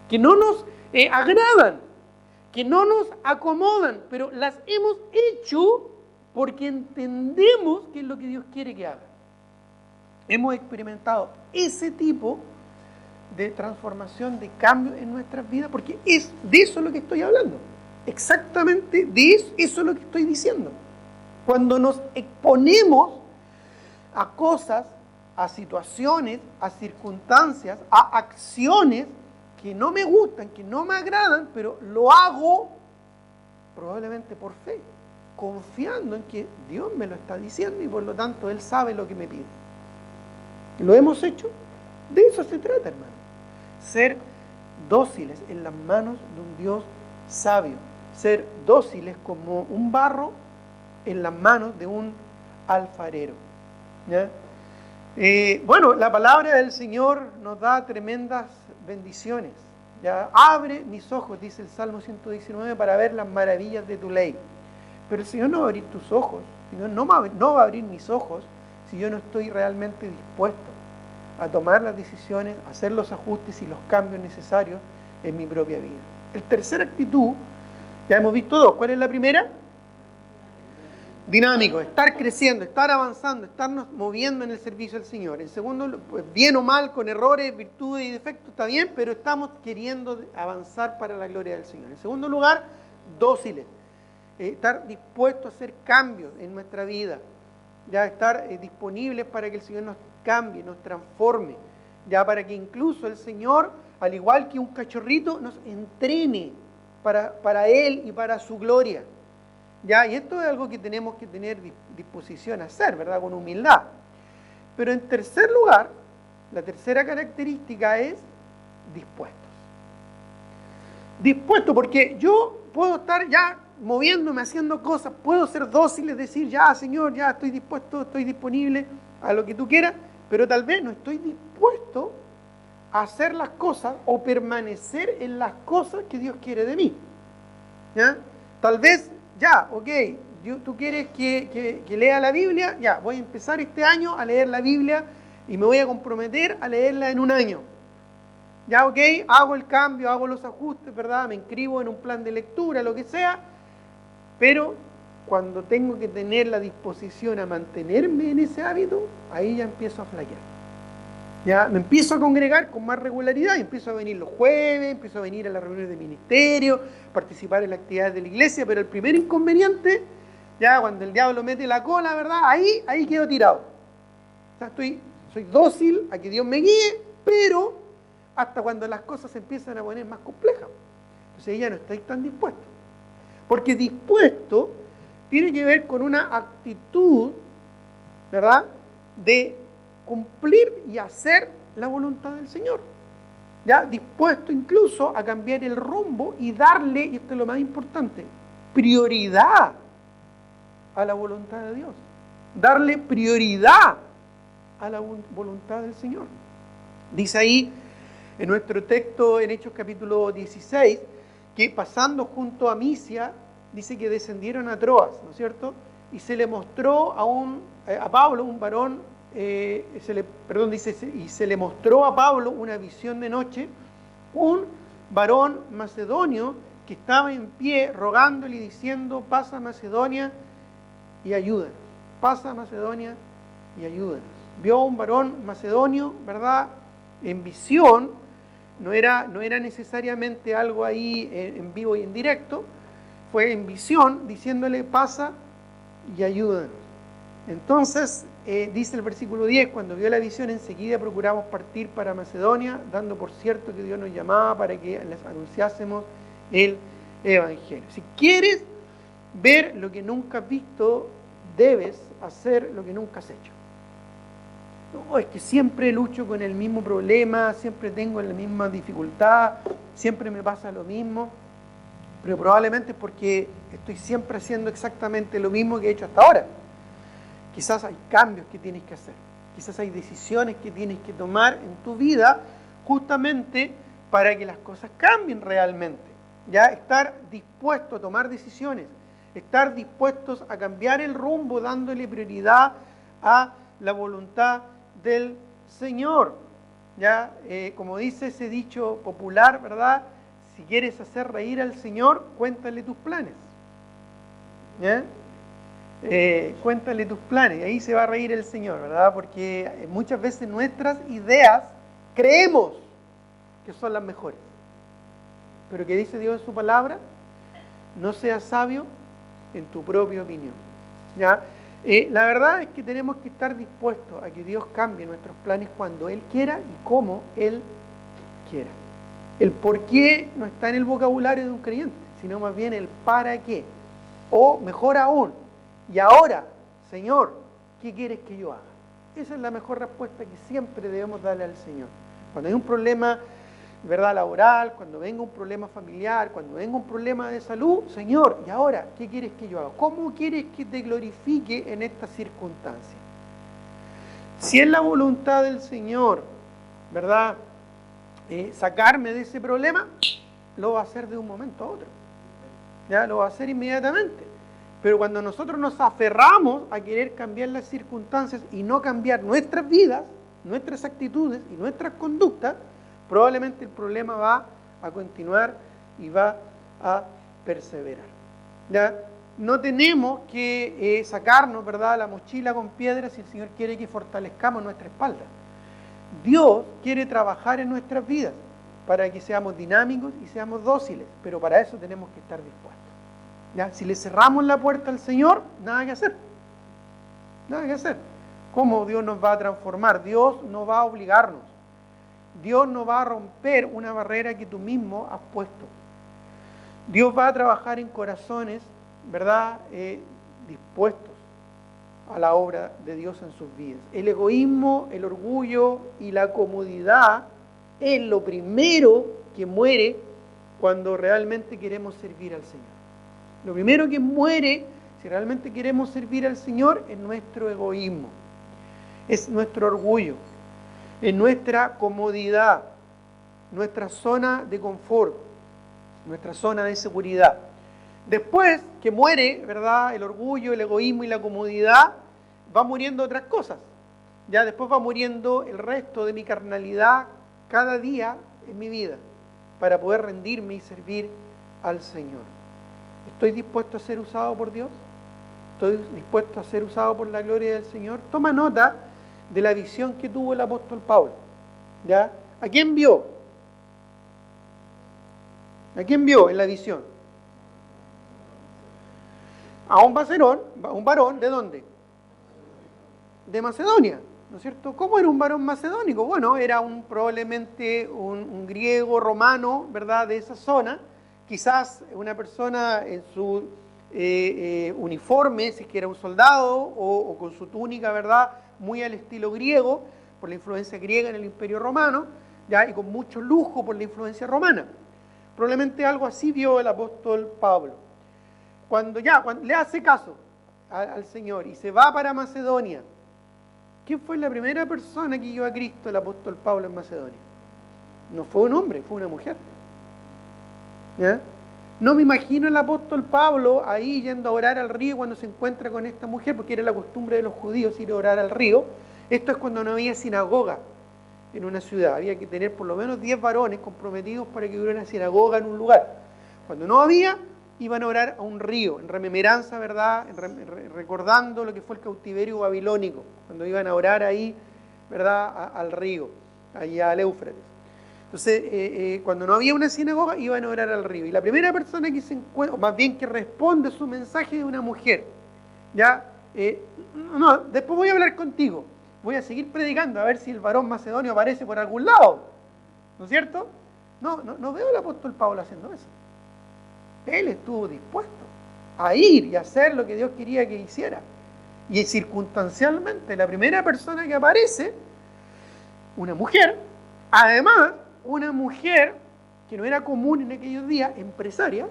que no nos agradan, que no nos acomodan, pero las hemos hecho porque entendemos qué es lo que Dios quiere que haga. Hemos experimentado ese tipo de transformación, de cambio en nuestras vidas, porque es de eso lo que estoy hablando. Exactamente de eso es lo que estoy diciendo. Cuando nos exponemos a cosas, a situaciones, a circunstancias, a acciones que no me gustan, que no me agradan, pero lo hago probablemente por fe, confiando en que Dios me lo está diciendo y por lo tanto Él sabe lo que me pide. ¿Lo hemos hecho? De eso se trata, hermano. Ser dóciles en las manos de un Dios sabio. Ser dóciles como un barro en las manos de un alfarero. ¿Ya? Bueno, la palabra del Señor nos da tremendas bendiciones. ¿Ya? Abre mis ojos, dice el Salmo 119, para ver las maravillas de tu ley. Pero el Señor no va a abrir tus ojos, el Señor no va a abrir mis ojos si yo no estoy realmente dispuesto a tomar las decisiones, a hacer los ajustes y los cambios necesarios en mi propia vida. La tercera actitud, ya hemos visto dos. ¿Cuál es la primera? Dinámico, estar creciendo, estar avanzando, estarnos moviendo en el servicio al Señor. En segundo, pues bien o mal, con errores, virtudes y defectos, está bien, pero estamos queriendo avanzar para la gloria del Señor. En segundo lugar, dóciles, estar dispuestos a hacer cambios en nuestra vida, ya estar disponibles para que el Señor nos cambie, nos transforme, ya para que incluso el Señor, al igual que un cachorrito, nos entrene para Él y para su gloria. ¿Ya? Y esto es algo que tenemos que tener disposición a hacer, ¿verdad? Con humildad. Pero en tercer lugar, la tercera característica es dispuestos. Dispuesto, porque yo puedo estar ya moviéndome, haciendo cosas, puedo ser dócil, es decir, ya Señor, ya estoy dispuesto, estoy disponible a lo que tú quieras, pero tal vez no estoy dispuesto a hacer las cosas o permanecer en las cosas que Dios quiere de mí. ¿Ya? Tal vez, ya, ok, tú quieres que lea la Biblia, ya, voy a empezar este año a leer la Biblia y me voy a comprometer a leerla en un año. Ya, ok, hago el cambio, hago los ajustes, ¿verdad? Me inscribo en un plan de lectura, lo que sea, pero cuando tengo que tener la disposición a mantenerme en ese hábito, ahí ya empiezo a flaquear. Ya me empiezo a congregar con más regularidad, y empiezo a venir los jueves, empiezo a venir a las reuniones de ministerio, participar en las actividades de la iglesia, pero el primer inconveniente, ya cuando el diablo mete la cola, ¿verdad? Ahí quedo tirado. O sea, soy dócil a que Dios me guíe, pero hasta cuando las cosas se empiezan a poner más complejas. Entonces ya no estoy tan dispuesto. Porque dispuesto tiene que ver con una actitud, ¿verdad?, de cumplir y hacer la voluntad del Señor. Ya dispuesto incluso a cambiar el rumbo y darle, y esto es lo más importante, prioridad a la voluntad de Dios. Darle prioridad a la voluntad del Señor. Dice ahí en nuestro texto en Hechos capítulo 16, que pasando junto a Misia, dice que descendieron a Troas, ¿no es cierto? Y se le mostró a Pablo, un varón dice, y se le mostró a Pablo una visión de noche, un varón macedonio que estaba en pie rogándole y diciendo: pasa a Macedonia y ayúdanos, pasa a Macedonia y ayúdanos. Vio a un varón macedonio, ¿verdad?, en visión. No era necesariamente algo ahí en vivo y en directo, fue en visión, diciéndole: pasa y ayúdanos. Entonces, dice el versículo 10, cuando vio la visión, enseguida procuramos partir para Macedonia, dando por cierto que Dios nos llamaba para que les anunciásemos el Evangelio. Si quieres ver lo que nunca has visto, debes hacer lo que nunca has hecho. No, es que siempre lucho con el mismo problema, siempre tengo la misma dificultad, siempre me pasa lo mismo, pero probablemente es porque estoy siempre haciendo exactamente lo mismo que he hecho hasta ahora. Quizás hay cambios que tienes que hacer, quizás hay decisiones que tienes que tomar en tu vida justamente para que las cosas cambien realmente. Ya estar dispuesto a tomar decisiones, estar dispuestos a cambiar el rumbo dándole prioridad a la voluntad del Señor. Ya, como dice ese dicho popular, ¿verdad? Si quieres hacer reír al Señor, cuéntale tus planes. ¿Ya? Cuéntale tus planes, y ahí se va a reír el Señor, ¿verdad? Porque muchas veces nuestras ideas creemos que son las mejores. Pero ¿qué dice Dios en su palabra? No seas sabio en tu propia opinión. ¿Ya? La verdad es que tenemos que estar dispuestos a que Dios cambie nuestros planes cuando Él quiera y como Él quiera. El por qué no está en el vocabulario de un creyente, sino más bien el para qué. O mejor aún, y ahora, Señor, ¿qué quieres que yo haga? Esa es la mejor respuesta que siempre debemos darle al Señor. Cuando hay un problema, ¿verdad?, laboral, cuando venga un problema familiar, cuando venga un problema de salud, Señor, ¿y ahora qué quieres que yo haga? ¿Cómo quieres que te glorifique en estas circunstancias? Si es la voluntad del Señor, ¿verdad?, sacarme de ese problema, lo va a hacer de un momento a otro. Ya lo va a hacer inmediatamente. Pero cuando nosotros nos aferramos a querer cambiar las circunstancias y no cambiar nuestras vidas, nuestras actitudes y nuestras conductas, probablemente el problema va a continuar y va a perseverar. ¿Ya? No tenemos que sacarnos, ¿verdad?, la mochila con piedras si el Señor quiere que fortalezcamos nuestra espalda. Dios quiere trabajar en nuestras vidas para que seamos dinámicos y seamos dóciles, pero para eso tenemos que estar dispuestos. ¿Ya? Si le cerramos la puerta al Señor, nada que hacer. Nada que hacer. ¿Cómo Dios nos va a transformar? Dios no va a obligarnos. Dios no va a romper una barrera que tú mismo has puesto. Dios va a trabajar en corazones, ¿verdad?, dispuestos a la obra de Dios en sus vidas. El egoísmo, el orgullo y la comodidad es lo primero que muere cuando realmente queremos servir al Señor. Lo primero que muere, si realmente queremos servir al Señor, es nuestro egoísmo, es nuestro orgullo, es nuestra comodidad, nuestra zona de confort, nuestra zona de seguridad. Después que muere, ¿verdad?, el orgullo, el egoísmo y la comodidad, va muriendo otras cosas. Ya después va muriendo el resto de mi carnalidad cada día en mi vida para poder rendirme y servir al Señor. ¿Estoy dispuesto a ser usado por Dios? ¿Estoy dispuesto a ser usado por la gloria del Señor? Toma nota de la visión que tuvo el apóstol Pablo. ¿Ya? ¿A quién vio? ¿A quién vio en la visión? A un varón, ¿de dónde? De Macedonia, ¿no es cierto? ¿Cómo era un varón macedónico? Bueno, era probablemente un griego romano, ¿verdad?, de esa zona. Quizás una persona en su uniforme, si es que era un soldado, o con su túnica, ¿verdad?, muy al estilo griego, por la influencia griega en el Imperio Romano, ¿ya?, y con mucho lujo por la influencia romana. Probablemente algo así vio el apóstol Pablo. Cuando le hace caso al Señor y se va para Macedonia, ¿quién fue la primera persona que guió a Cristo, el apóstol Pablo, en Macedonia? No fue un hombre, fue una mujer. ¿Ya? No me imagino el apóstol Pablo ahí yendo a orar al río cuando se encuentra con esta mujer, porque era la costumbre de los judíos ir a orar al río, Esto es cuando no había sinagoga en una ciudad. Había que tener por lo menos 10 varones comprometidos para que hubiera una sinagoga en un lugar. Cuando no había, iban a orar a un río, en rememoranza, ¿verdad? Recordando lo que fue el cautiverio babilónico, cuando iban a orar ahí, ¿verdad? Al río, allá al Éufrates. Entonces, cuando no había una sinagoga, iban a orar al río. Y la primera persona que se encuentra, o más bien que responde su mensaje, es una mujer. ¿Ya? No, después voy a hablar contigo. Voy a seguir predicando a ver si el varón macedonio aparece por algún lado. ¿No es cierto? No veo al apóstol Pablo haciendo eso. Él estuvo dispuesto a ir y hacer lo que Dios quería que hiciera. Y circunstancialmente, la primera persona que aparece, una mujer, además, una mujer que no era común en aquellos días, empresaria,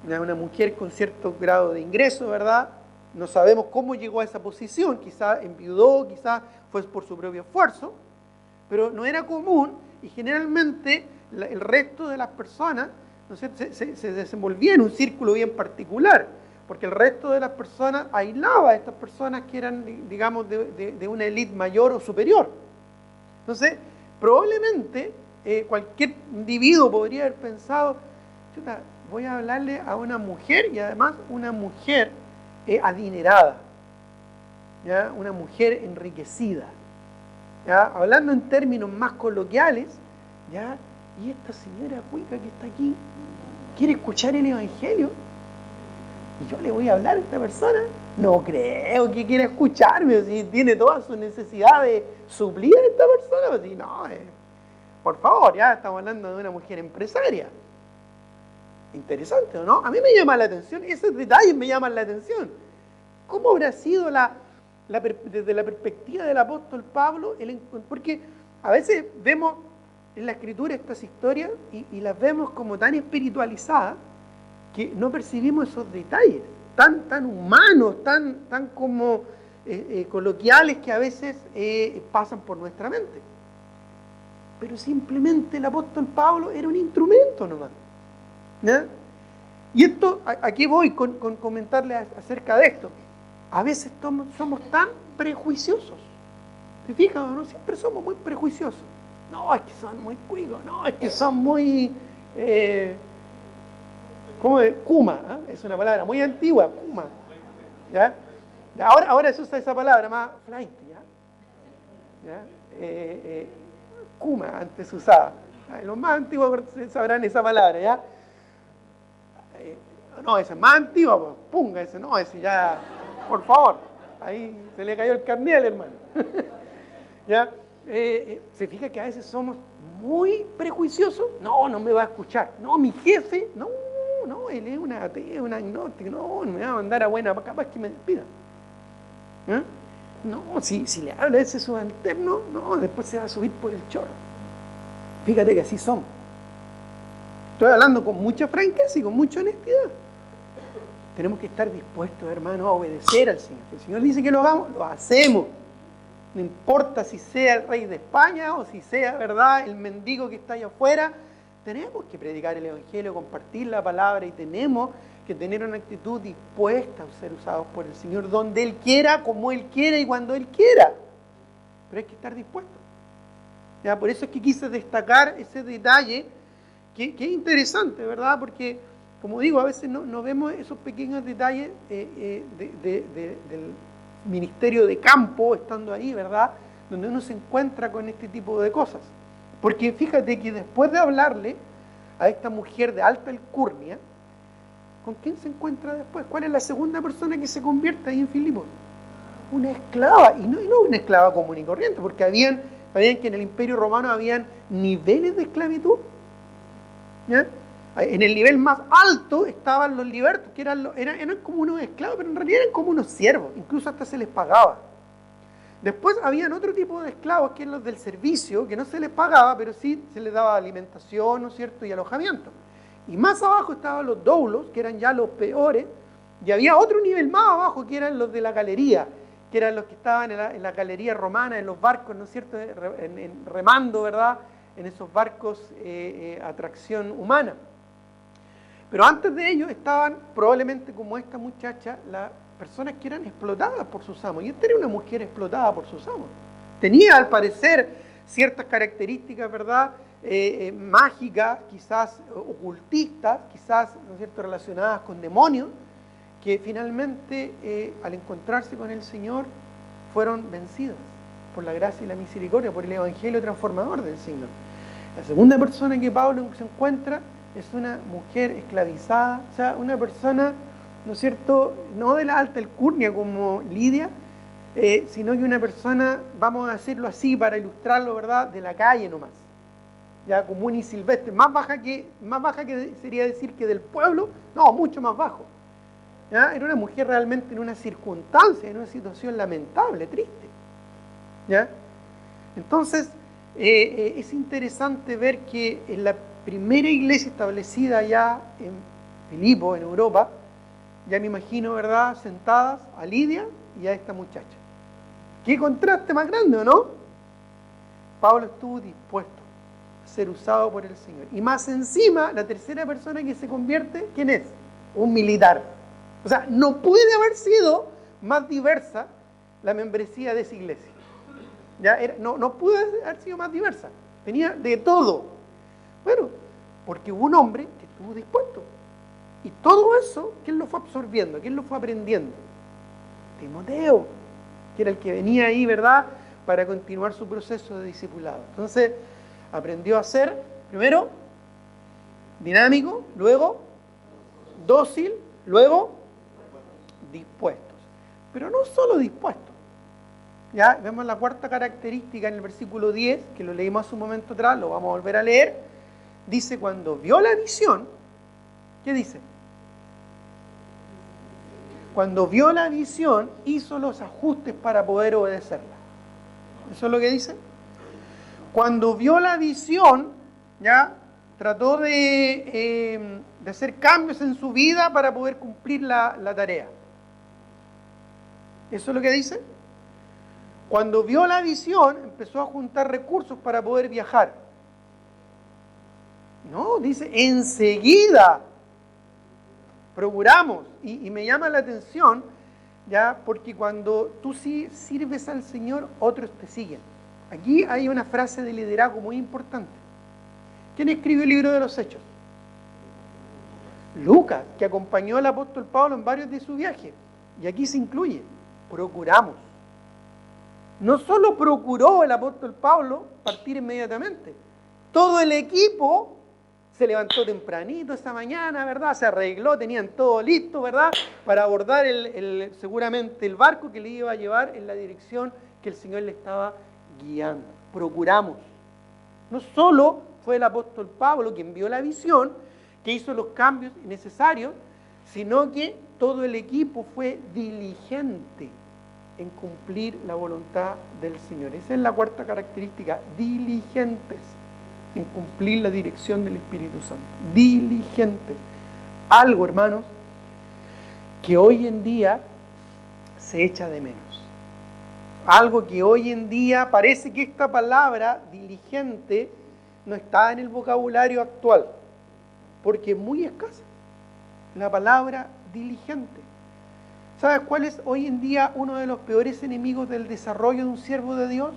una mujer con cierto grado de ingreso, ¿verdad? No sabemos cómo llegó a esa posición, quizás enviudó, quizás fue por su propio esfuerzo, pero no era común y generalmente el resto de las personas, ¿no sé, se desenvolvía en un círculo bien particular, porque el resto de las personas aislaba a estas personas que eran, digamos, de una élite mayor o superior. Entonces, probablemente cualquier individuo podría haber pensado, chuta, voy a hablarle a una mujer y además una mujer adinerada, ¿ya? Una mujer enriquecida, ¿ya? Hablando en términos más coloquiales, ¿ya? Y esta señora cuica que está aquí quiere escuchar el Evangelio y yo le voy a hablar a esta persona. No creo que quiera escucharme, si tiene toda su necesidad de suplir a esta persona, pues si no, por favor, ya estamos hablando de una mujer empresaria. Interesante, ¿no? A mí me llama la atención, esos detalles me llaman la atención. ¿Cómo habrá sido desde la perspectiva del apóstol Pablo? Porque a veces vemos en la Escritura estas historias y las vemos como tan espiritualizadas que no percibimos esos detalles, tan humanos, tan como coloquiales que a veces pasan por nuestra mente. Pero simplemente el apóstol Pablo era un instrumento nomás. ¿Ya? Y esto, aquí voy con comentarles acerca de esto. A veces somos tan prejuiciosos. ¿Te fijas? ¿No? Siempre somos muy prejuiciosos. No, es que son muy cuicos. No, es que son muy... ¿cómo es? Kuma, ¿eh? Es una palabra muy antigua, Kuma. ¿Ya? Ahora se usa esa palabra más flight, ¿ya? Kuma antes se usaba. Los más antiguos sabrán esa palabra, ¿ya? No, ese es más antiguo, pues, punga, ese no, ese ya, por favor, ahí se le cayó el carnet al hermano. ¿Ya? Se fija que a veces somos muy prejuiciosos. No me va a escuchar. No, mi jefe, no, él es una atea, un agnóstico, no me va a mandar a buena, capaz que me despida. ¿Eh? No, si le habla ese subalterno, no, después se va a subir por el chorro. Fíjate que así somos. Estoy hablando con mucha franqueza y con mucha honestidad. Tenemos que estar dispuestos, hermanos, a obedecer al Señor. Si el Señor dice que lo hagamos, lo hacemos. No importa si sea el rey de España o si sea, ¿verdad?, el mendigo que está allá afuera. Tenemos que predicar el Evangelio, compartir la palabra y tenemos que tener una actitud dispuesta a ser usados por el Señor donde Él quiera, como Él quiera y cuando Él quiera. Pero hay que estar dispuestos. ¿Ya? Por eso es que quise destacar ese detalle que es interesante, ¿verdad? Porque, como digo, a veces no vemos esos pequeños detalles del ministerio de campo, estando ahí, ¿verdad? Donde uno se encuentra con este tipo de cosas. Porque fíjate que después de hablarle a esta mujer de alta alcurnia, ¿con quién se encuentra después? ¿Cuál es la segunda persona que se convierte ahí en Filipos? Una esclava, y no una esclava común y corriente, porque sabían que en el Imperio Romano habían niveles de esclavitud. ¿Ya? En el nivel más alto estaban los libertos, que eran como unos esclavos, pero en realidad eran como unos siervos, incluso hasta se les pagaba. Después habían otro tipo de esclavos, que eran los del servicio, que no se les pagaba, pero sí se les daba alimentación, ¿no es cierto?, y alojamiento. Y más abajo estaban los doulos, que eran ya los peores, y había otro nivel más abajo, que eran los de la galería, que eran los que estaban en la galería romana, en los barcos, ¿no es cierto?, remando, ¿verdad?, en esos barcos a tracción humana. Pero antes de ello estaban probablemente como esta muchacha, las personas que eran explotadas por sus amos. Y esta era una mujer explotada por sus amos. Tenía al parecer ciertas características, ¿verdad? Mágicas, quizás ocultistas, quizás, ¿no es cierto?, relacionadas con demonios, que finalmente al encontrarse con el Señor fueron vencidas por la gracia y la misericordia, por el Evangelio transformador del Señor. La segunda persona que Pablo se encuentra es una mujer esclavizada, o sea, una persona, ¿no es cierto?, no de la alta alcurnia como Lidia, sino que una persona, vamos a decirlo así para ilustrarlo, ¿verdad?, de la calle nomás, ya común y silvestre, más baja que sería decir que del pueblo, no, mucho más bajo. ¿Ya? Era una mujer realmente en una circunstancia, en una situación lamentable, triste. ¿Ya? Entonces, es interesante ver que en la primera iglesia establecida ya en Filipo, en Europa, ya me imagino, ¿verdad?, sentadas a Lidia y a esta muchacha. ¿Qué contraste más grande, o no? Pablo estuvo dispuesto a ser usado por el Señor. Y más encima, la tercera persona que se convierte, ¿quién es? Un militar. O sea, no puede haber sido más diversa la membresía de esa iglesia. ¿Ya? No pudo haber sido más diversa. Tenía de todo. Bueno, porque hubo un hombre que estuvo dispuesto. Y todo eso, ¿quién lo fue absorbiendo? ¿Quién lo fue aprendiendo? Timoteo, que era el que venía ahí, ¿verdad?, para continuar su proceso de discipulado. Entonces, aprendió a ser, primero, dinámico, luego, dócil, luego, dispuestos. Pero no solo dispuestos. Ya vemos la cuarta característica en el versículo 10, que lo leímos hace un momento atrás, lo vamos a volver a leer. Dice, cuando vio la visión, ¿qué dice? Cuando vio la visión, hizo los ajustes para poder obedecerla. ¿Eso es lo que dice? Cuando vio la visión, ya trató de hacer cambios en su vida para poder cumplir la tarea. ¿Eso es lo que dice? Cuando vio la visión, empezó a juntar recursos para poder viajar. No, dice, enseguida procuramos. Y me llama la atención, ya, porque cuando tú sí sirves al Señor, otros te siguen. Aquí hay una frase de liderazgo muy importante. ¿Quién escribió el libro de los Hechos? Lucas, que acompañó al apóstol Pablo en varios de sus viajes. Y aquí se incluye, procuramos. No solo procuró el apóstol Pablo partir inmediatamente, todo el equipo se levantó tempranito esa mañana, ¿verdad? Se arregló, tenían todo listo, ¿verdad?, para abordar seguramente el barco que le iba a llevar en la dirección que el Señor le estaba guiando. Procuramos. No solo fue el apóstol Pablo quien vio la visión, que hizo los cambios necesarios, sino que todo el equipo fue diligente en cumplir la voluntad del Señor. Esa es la cuarta característica, diligentes en cumplir la dirección del Espíritu Santo. Diligentes. Algo, hermanos, que hoy en día se echa de menos. Algo que hoy en día parece que esta palabra, diligente, no está en el vocabulario actual, porque es muy escasa la palabra diligente. ¿Sabes cuál es hoy en día uno de los peores enemigos del desarrollo de un siervo de Dios?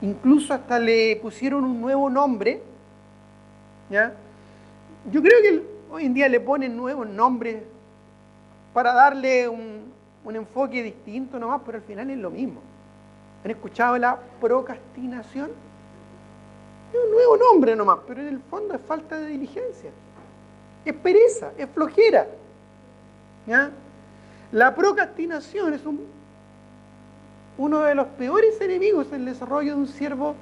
Incluso hasta le pusieron un nuevo nombre, ¿ya? Yo creo que hoy en día le ponen nuevos nombres para darle un enfoque distinto nomás, pero al final es lo mismo. ¿Han escuchado la procrastinación? Es un nuevo nombre nomás, pero en el fondo es falta de diligencia. Es pereza, es flojera. ¿Ya? La procrastinación es uno de los peores enemigos en el desarrollo de un siervo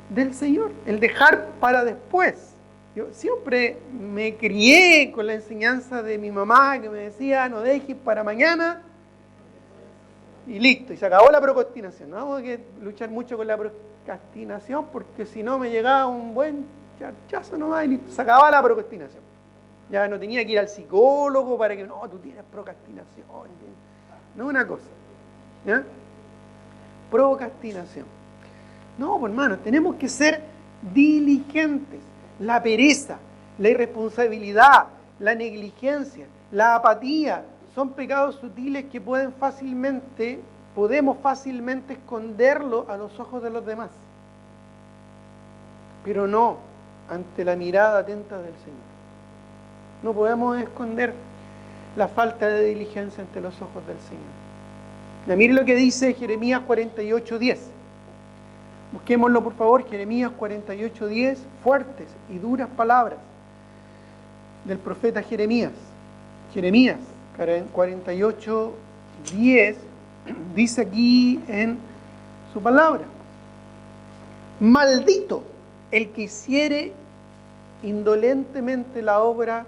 del Señor, el dejar para después. Yo siempre me crié con la enseñanza de mi mamá que me decía, no dejes para mañana y listo, y se acabó la procrastinación. No hay que luchar mucho con la procrastinación porque si no me llegaba un buen charchazo nomás y listo, se acababa la procrastinación. Ya no tenía que ir al psicólogo para que, no, tú tienes procrastinación. No es una cosa. ¿Ya? Procrastinación. No, pues hermano, tenemos que ser diligentes. La pereza, la irresponsabilidad, la negligencia, la apatía, son pecados sutiles que podemos fácilmente esconderlo a los ojos de los demás. Pero no ante la mirada atenta del Señor. No podemos esconder la falta de diligencia ante los ojos del Señor. Ya, mire lo que dice Jeremías 48:10. Busquémoslo, por favor, Jeremías 48:10, fuertes y duras palabras del profeta Jeremías. Jeremías 48:10 dice aquí en su palabra: maldito el que hiciere indolentemente la obra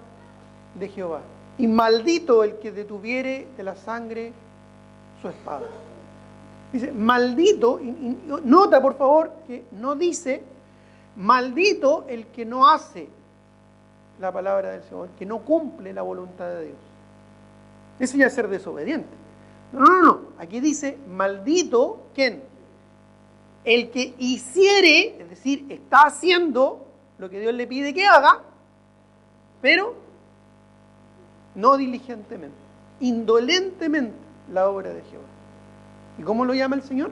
de Jehová, y maldito el que detuviere de la sangre su espada. Dice, maldito, y nota por favor que no dice, maldito el que no hace la palabra del Señor, que no cumple la voluntad de Dios. Eso ya es ser desobediente. No. Aquí dice, maldito, ¿quién? El que hiciere, es decir, está haciendo lo que Dios le pide que haga, pero no diligentemente, indolentemente la obra de Jehová. ¿Y cómo lo llama el Señor?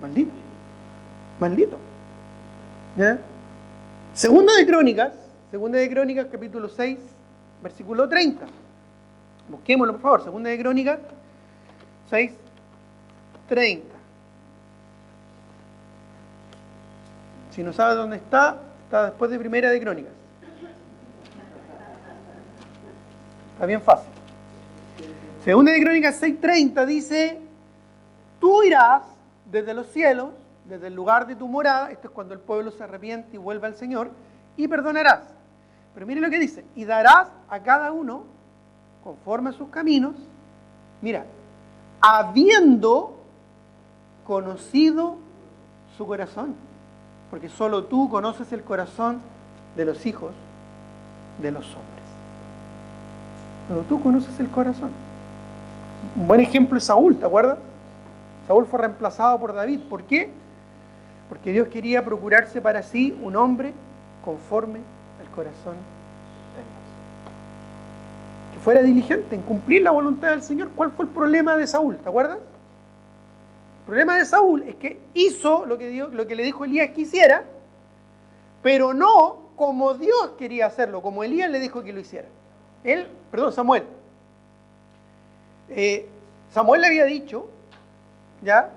Maldito. Maldito. ¿Ya? Segunda de Crónicas, capítulo 6, versículo 30. Busquémoslo, por favor. Segunda de Crónicas 6, 30. Si no sabe dónde está después de Primera de Crónicas. Está bien fácil. Segunda de Crónicas 6:30 dice, tú irás desde los cielos, desde el lugar de tu morada, esto es cuando el pueblo se arrepiente y vuelve al Señor, y perdonarás. Pero mire lo que dice, y darás a cada uno conforme a sus caminos, mira, habiendo conocido su corazón, porque solo tú conoces el corazón de los hijos de los hombres. Solo tú conoces el corazón. Un buen ejemplo es Saúl, ¿te acuerdas? Saúl fue reemplazado por David. ¿Por qué? Porque Dios quería procurarse para sí un hombre conforme al corazón de Dios. Que fuera diligente en cumplir la voluntad del Señor. ¿Cuál fue el problema de Saúl? ¿Te acuerdas? El problema de Saúl es que hizo lo que le dijo Elías que hiciera, pero no como Dios quería hacerlo, como Elías le dijo que lo hiciera. Samuel. Samuel le había dicho, ¿ya?,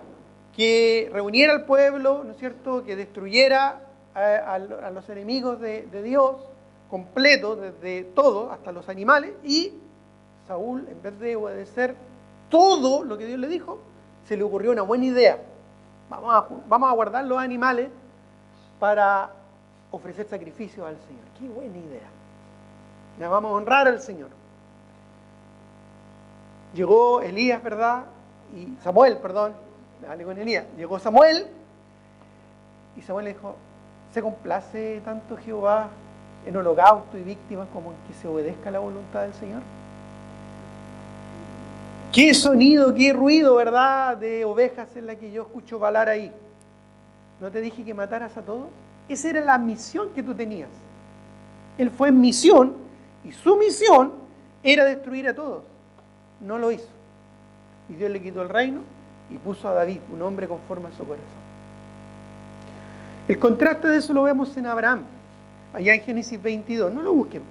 que reuniera al pueblo, ¿no es cierto?, que destruyera a los enemigos de Dios, completo, desde todo, hasta los animales, y Saúl, en vez de obedecer todo lo que Dios le dijo, se le ocurrió una buena idea. Vamos a guardar los animales para ofrecer sacrificios al Señor. ¡Qué buena idea! Ya vamos a honrar al Señor. Llegó Elías, ¿verdad? Y Samuel, perdón. Dale con Elías. Llegó Samuel y Samuel le dijo, ¿se complace tanto Jehová en holocausto y víctimas como en que se obedezca la voluntad del Señor? Qué sonido, qué ruido, ¿verdad?, de ovejas en la que yo escucho balar ahí. ¿No te dije que mataras a todos? Esa era la misión que tú tenías. Él fue en misión y su misión era destruir a todos. No lo hizo. Y Dios le quitó el reino y puso a David, un hombre conforme a su corazón. El contraste de eso lo vemos en Abraham, allá en Génesis 22. No lo busquen.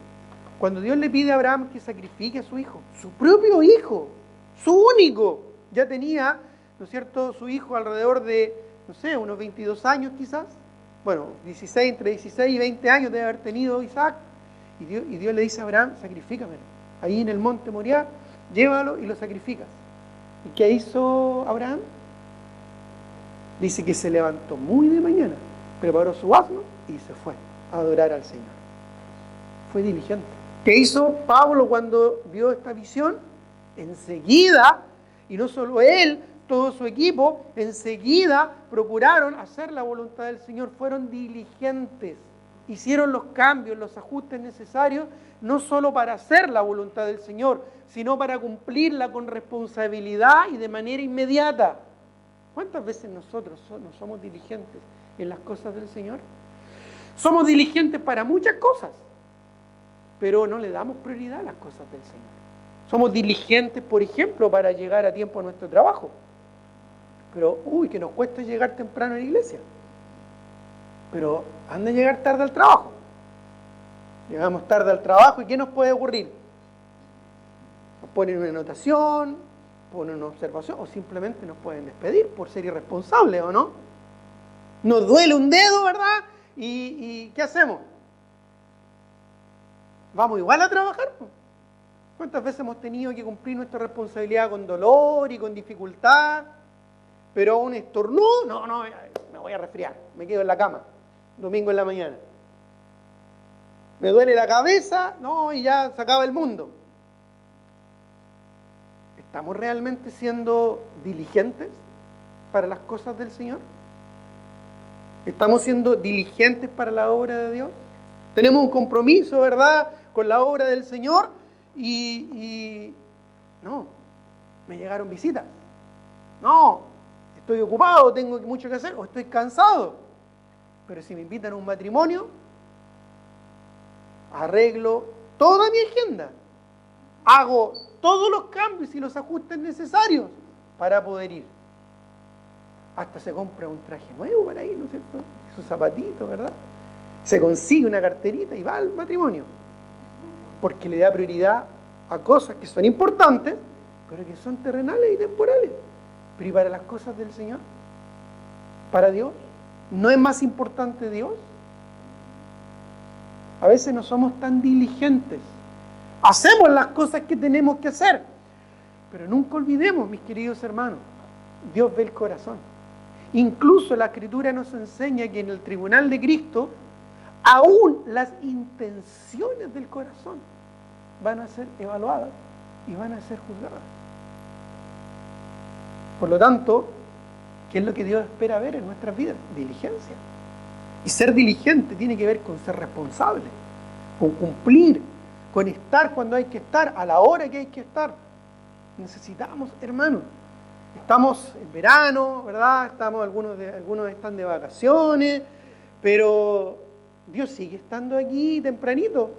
Cuando Dios le pide a Abraham que sacrifique a su hijo, su propio hijo, su único, ya tenía, ¿no es cierto?, su hijo alrededor de, no sé, unos 22 años quizás. Bueno, entre 16 y 20 años debe haber tenido Isaac. Y Dios le dice a Abraham, sacrifícamelo. Ahí en el monte Moriah, llévalo y lo sacrificas. ¿Y qué hizo Abraham? Dice que se levantó muy de mañana, preparó su asno y se fue a adorar al Señor. Fue diligente. ¿Qué hizo Pablo cuando vio esta visión? Enseguida, y no solo él, todo su equipo, enseguida procuraron hacer la voluntad del Señor. Fueron diligentes, hicieron los cambios, los ajustes necesarios, no solo para hacer la voluntad del Señor, sino para cumplirla con responsabilidad y de manera inmediata. ¿Cuántas veces nosotros no somos diligentes en las cosas del Señor? Somos diligentes para muchas cosas, pero no le damos prioridad a las cosas del Señor. Somos diligentes, por ejemplo, para llegar a tiempo a nuestro trabajo. Pero, que nos cuesta llegar temprano a la iglesia. Pero anda a llegar tarde al trabajo. Llegamos tarde al trabajo y ¿qué nos puede ocurrir? Nos ponen una anotación, ponen una observación o simplemente nos pueden despedir por ser irresponsables, ¿o no? Nos duele un dedo, ¿verdad? ¿Y qué hacemos? Vamos igual a trabajar, pues. ¿Cuántas veces hemos tenido que cumplir nuestra responsabilidad con dolor y con dificultad? Pero un estornudo, no, me voy a resfriar, me quedo en la cama, domingo en la mañana. Me duele la cabeza, no, y ya se acaba el mundo. ¿Estamos realmente siendo diligentes para las cosas del Señor? ¿Estamos siendo diligentes para la obra de Dios? Tenemos un compromiso, ¿verdad?, con la obra del Señor y no, me llegaron visitas. No, estoy ocupado, tengo mucho que hacer o estoy cansado. Pero si me invitan a un matrimonio, arreglo toda mi agenda. Hago todos los cambios y los ajustes necesarios para poder ir. Hasta se compra un traje nuevo para ir, ¿no es cierto? Sus zapatitos, ¿verdad? Se consigue una carterita y va al matrimonio. Porque le da prioridad a cosas que son importantes, pero que son terrenales y temporales. Pero ¿y para las cosas del Señor? ¿Para Dios? ¿No es más importante Dios? A veces no somos tan diligentes. Hacemos las cosas que tenemos que hacer. Pero nunca olvidemos, mis queridos hermanos, Dios ve el corazón. Incluso la Escritura nos enseña que en el tribunal de Cristo, aún las intenciones del corazón van a ser evaluadas y van a ser juzgadas. Por lo tanto, ¿qué es lo que Dios espera ver en nuestras vidas? Diligencia. Y ser diligente tiene que ver con ser responsable, con cumplir, con estar cuando hay que estar, a la hora que hay que estar. Necesitamos, hermanos. Estamos en verano, ¿verdad? Algunos están de vacaciones, pero Dios sigue estando aquí tempranito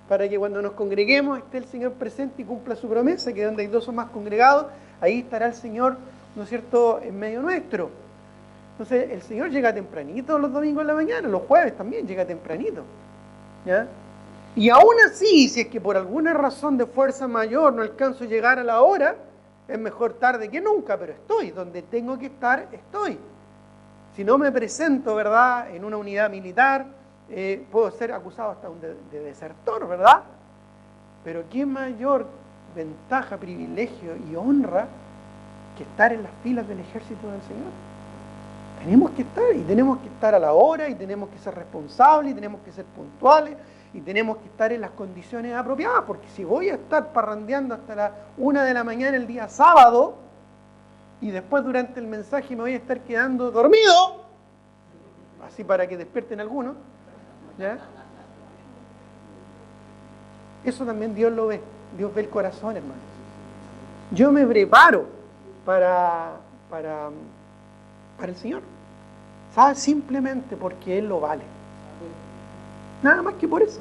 para que cuando nos congreguemos esté el Señor presente y cumpla su promesa, que donde hay dos o más congregados, ahí estará el Señor, ¿no es cierto?, en medio nuestro. Entonces, el Señor llega tempranito los domingos en la mañana, los jueves también llega tempranito, ¿ya? Y aún así, si es que por alguna razón de fuerza mayor no alcanzo a llegar a la hora, es mejor tarde que nunca, pero estoy. Donde tengo que estar, estoy. Si no me presento, ¿verdad?, en una unidad militar, puedo ser acusado hasta de desertor, ¿verdad? Pero qué mayor ventaja, privilegio y honra que estar en las filas del ejército del Señor. Tenemos que estar, y tenemos que estar a la hora, y tenemos que ser responsables, y tenemos que ser puntuales, y tenemos que estar en las condiciones apropiadas, porque si voy a estar parrandeando hasta la 1 de la mañana el día sábado, y después durante el mensaje me voy a estar quedando dormido, así para que despierten algunos, ¿ya? Eso también Dios lo ve, Dios ve el corazón, hermanos. Yo me preparo para el Señor, ¿sabes? Simplemente porque Él lo vale. Nada más que por eso.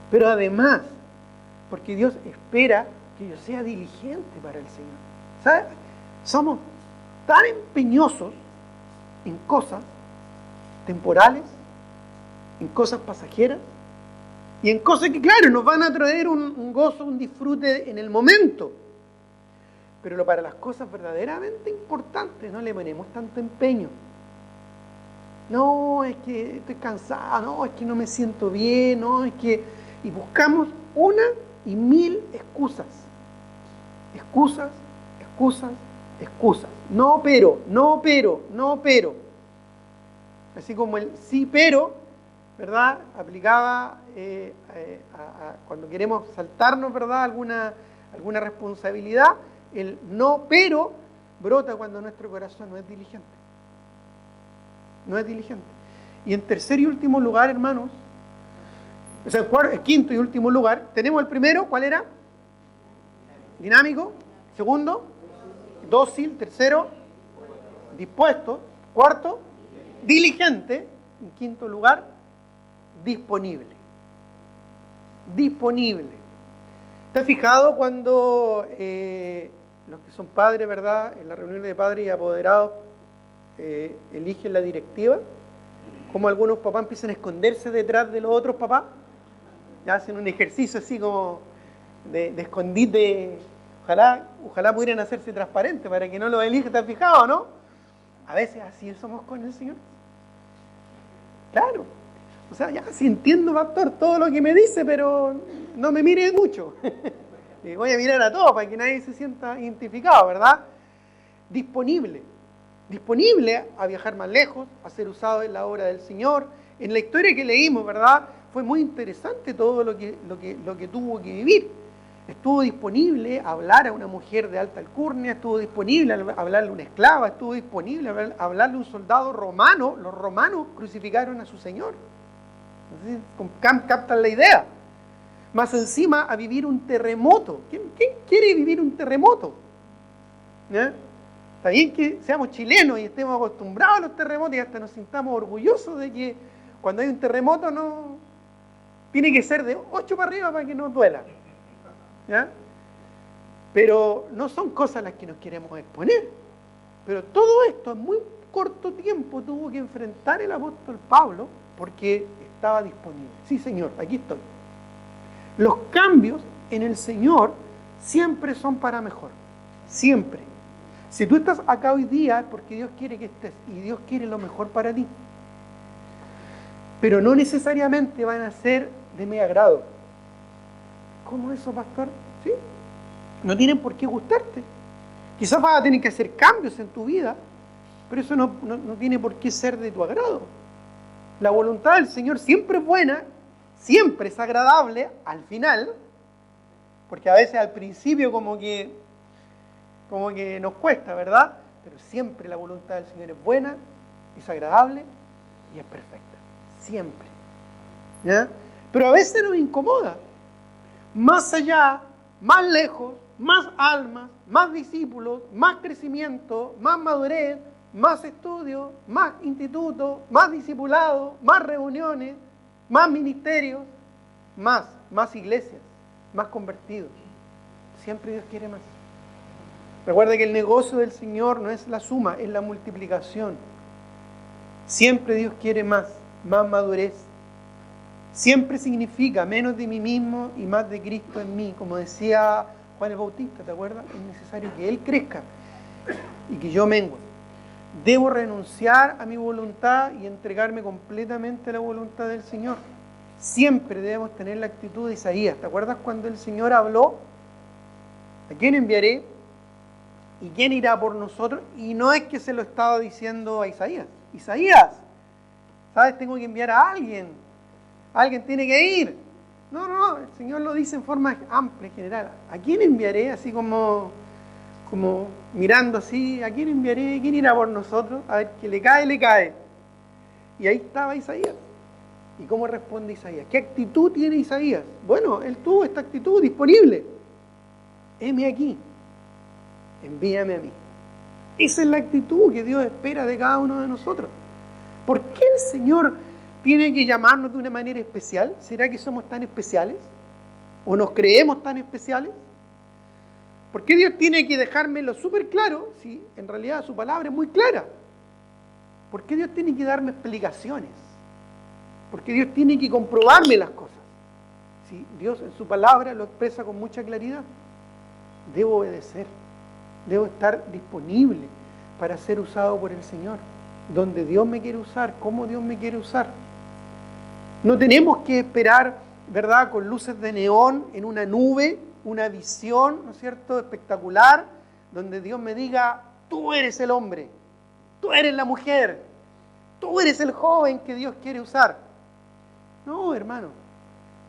Pero además, porque Dios espera que yo sea diligente para el Señor. ¿Sabes? Somos tan empeñosos en cosas temporales, en cosas pasajeras, y en cosas que, claro, nos van a traer un gozo, un disfrute en el momento. Pero para las cosas verdaderamente importantes no le ponemos tanto empeño. No, es que estoy cansado, no, es que no me siento bien, no, es que... Y buscamos una y mil excusas. Excusas, excusas, excusas. No, pero, no, pero, no, pero. Así como el sí, pero, ¿verdad?, aplicaba cuando queremos saltarnos, ¿verdad?, alguna responsabilidad. El no, pero, brota cuando nuestro corazón no es diligente. No es diligente. Y en tercer y último lugar, hermanos, o sea, el quinto y último lugar, tenemos el primero, ¿cuál era? Dinámico. Segundo, dócil. Tercero, dispuesto. Cuarto, diligente. En quinto lugar, disponible. disponible. ¿Te has fijado cuando los que son padres, verdad, en las reuniones de padres y apoderados eligen la directiva? Como algunos papás empiezan a esconderse detrás de los otros papás, ya hacen un ejercicio así como de escondite. Ojalá pudieran hacerse transparentes para que no los elija. ¿Te has fijado, no? A veces así somos con el Señor. Claro. O sea, ya sí entiendo, pastor, todo lo que me dice, pero no me mire mucho. Voy a mirar a todos para que nadie se sienta identificado, ¿verdad? Disponible a viajar más lejos, a ser usado en la obra del Señor. En la historia que leímos, ¿verdad? Fue muy interesante todo lo que tuvo que vivir. Estuvo disponible a hablar a una mujer de alta alcurnia, estuvo disponible a hablarle a una esclava, estuvo disponible a hablarle a un soldado romano. Los romanos crucificaron a su Señor. ¿Captan la idea? Más encima a vivir un terremoto. ¿Quién quiere vivir un terremoto? Está bien que seamos chilenos y estemos acostumbrados a los terremotos y hasta nos sintamos orgullosos de que cuando hay un terremoto no tiene que ser de 8 para arriba para que nos duela. ¿Ya? Pero no son cosas a las que nos queremos exponer. Pero todo esto en muy corto tiempo tuvo que enfrentar el apóstol Pablo porque estaba disponible. Sí, Señor, aquí estoy. Los cambios en el Señor siempre son para mejor. Siempre. Si tú estás acá hoy día es porque Dios quiere que estés y Dios quiere lo mejor para ti. Pero no necesariamente van a ser de mi agrado. ¿Cómo eso, pastor? ¿Sí? No tienen por qué gustarte. Quizás vas a tener que hacer cambios en tu vida, pero eso no tiene por qué ser de tu agrado. La voluntad del Señor siempre es buena, siempre es agradable al final, porque a veces al principio como que nos cuesta, ¿verdad? Pero siempre la voluntad del Señor es buena, es agradable y es perfecta. Siempre. ¿Ya? Pero a veces nos incomoda. Más allá, más lejos, más almas, más discípulos, más crecimiento, más madurez, más estudio, más instituto, más discipulado, más reuniones, más ministerios, más iglesias, más convertidos. Siempre Dios quiere más. Recuerda que el negocio del Señor no es la suma, es la multiplicación. Siempre Dios quiere más madurez. Siempre significa menos de mí mismo y más de Cristo en mí. Como decía Juan el Bautista, ¿te acuerdas? Es necesario que Él crezca y que yo mengue. Debo renunciar a mi voluntad y entregarme completamente a la voluntad del Señor. Siempre debemos tener la actitud de Isaías. ¿Te acuerdas cuando el Señor habló? ¿A quién enviaré? ¿Y quién irá por nosotros? Y no es que se lo estaba diciendo a Isaías. Isaías, ¿sabes? Tengo que enviar a alguien. Alguien tiene que ir. No, el Señor lo dice en forma amplia, general. ¿A quién enviaré? Así como mirando así, ¿a quién enviaré? ¿Quién irá por nosotros? A ver, que le cae. Y ahí estaba Isaías. ¿Y cómo responde Isaías? ¿Qué actitud tiene Isaías? Bueno, él tuvo esta actitud disponible. Heme aquí. Envíame a mí. Esa es la actitud que Dios espera de cada uno de nosotros. ¿Por qué el Señor tiene que llamarnos de una manera especial? ¿Será que somos tan especiales? ¿O nos creemos tan especiales? ¿Por qué Dios tiene que dejármelo súper claro si en realidad su palabra es muy clara? ¿Por qué Dios tiene que darme explicaciones? ¿Por qué Dios tiene que comprobarme las cosas? Si Dios en su palabra lo expresa con mucha claridad, debo obedecer, debo estar disponible para ser usado por el Señor. Donde Dios me quiere usar, cómo Dios me quiere usar. No tenemos que esperar, ¿verdad?, con luces de neón en una nube, una visión, ¿no es cierto?, espectacular, donde Dios me diga, tú eres el hombre, tú eres la mujer, tú eres el joven que Dios quiere usar. No, hermano,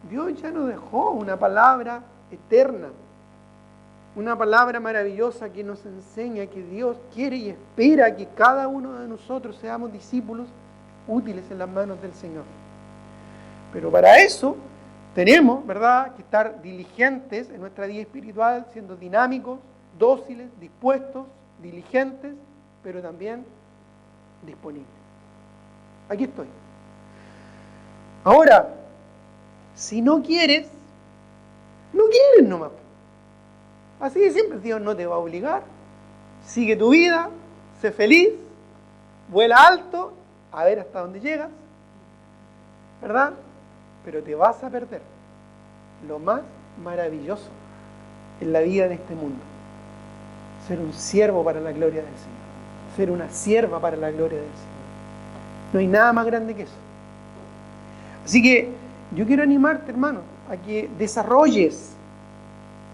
Dios ya nos dejó una palabra eterna, una palabra maravillosa que nos enseña que Dios quiere y espera que cada uno de nosotros seamos discípulos útiles en las manos del Señor. Pero para eso tenemos, ¿verdad?, que estar diligentes en nuestra vida espiritual, siendo dinámicos, dóciles, dispuestos, diligentes, pero también disponibles. Aquí estoy. Ahora, si no quieres, No quieren nomás. Así de siempre, Dios no te va a obligar. Sigue tu vida, sé feliz, vuela alto, a ver hasta dónde llegas, ¿verdad? Pero te vas a perder lo más maravilloso en la vida de este mundo. Ser un siervo para la gloria del Señor. Ser una sierva para la gloria del Señor. No hay nada más grande que eso. Así que yo quiero animarte, hermano, a que desarrolles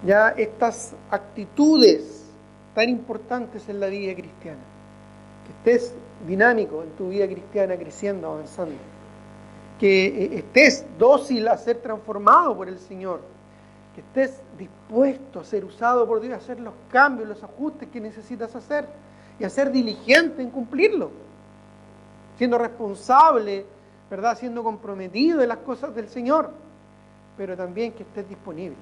ya estas actitudes tan importantes en la vida cristiana. Que estés dinámico en tu vida cristiana, creciendo, avanzando. Que estés dócil a ser transformado por el Señor. Que estés dispuesto a ser usado por Dios, a hacer los cambios, los ajustes que necesitas hacer y a ser diligente en cumplirlo. Siendo responsable, ¿verdad? Siendo comprometido en las cosas del Señor. Pero también que estés disponible.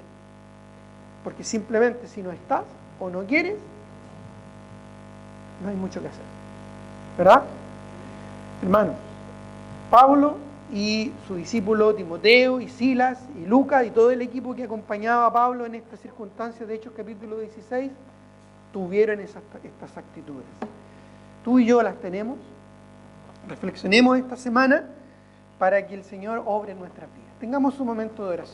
Porque simplemente si no estás o no quieres, no hay mucho que hacer. ¿Verdad? Hermanos, Pablo y su discípulo Timoteo y Silas y Lucas y todo el equipo que acompañaba a Pablo en estas circunstancias de Hechos capítulo 16 tuvieron estas actitudes. Tú y yo las tenemos. Reflexionemos esta semana para que el Señor obre en nuestras vidas. Tengamos un momento de oración.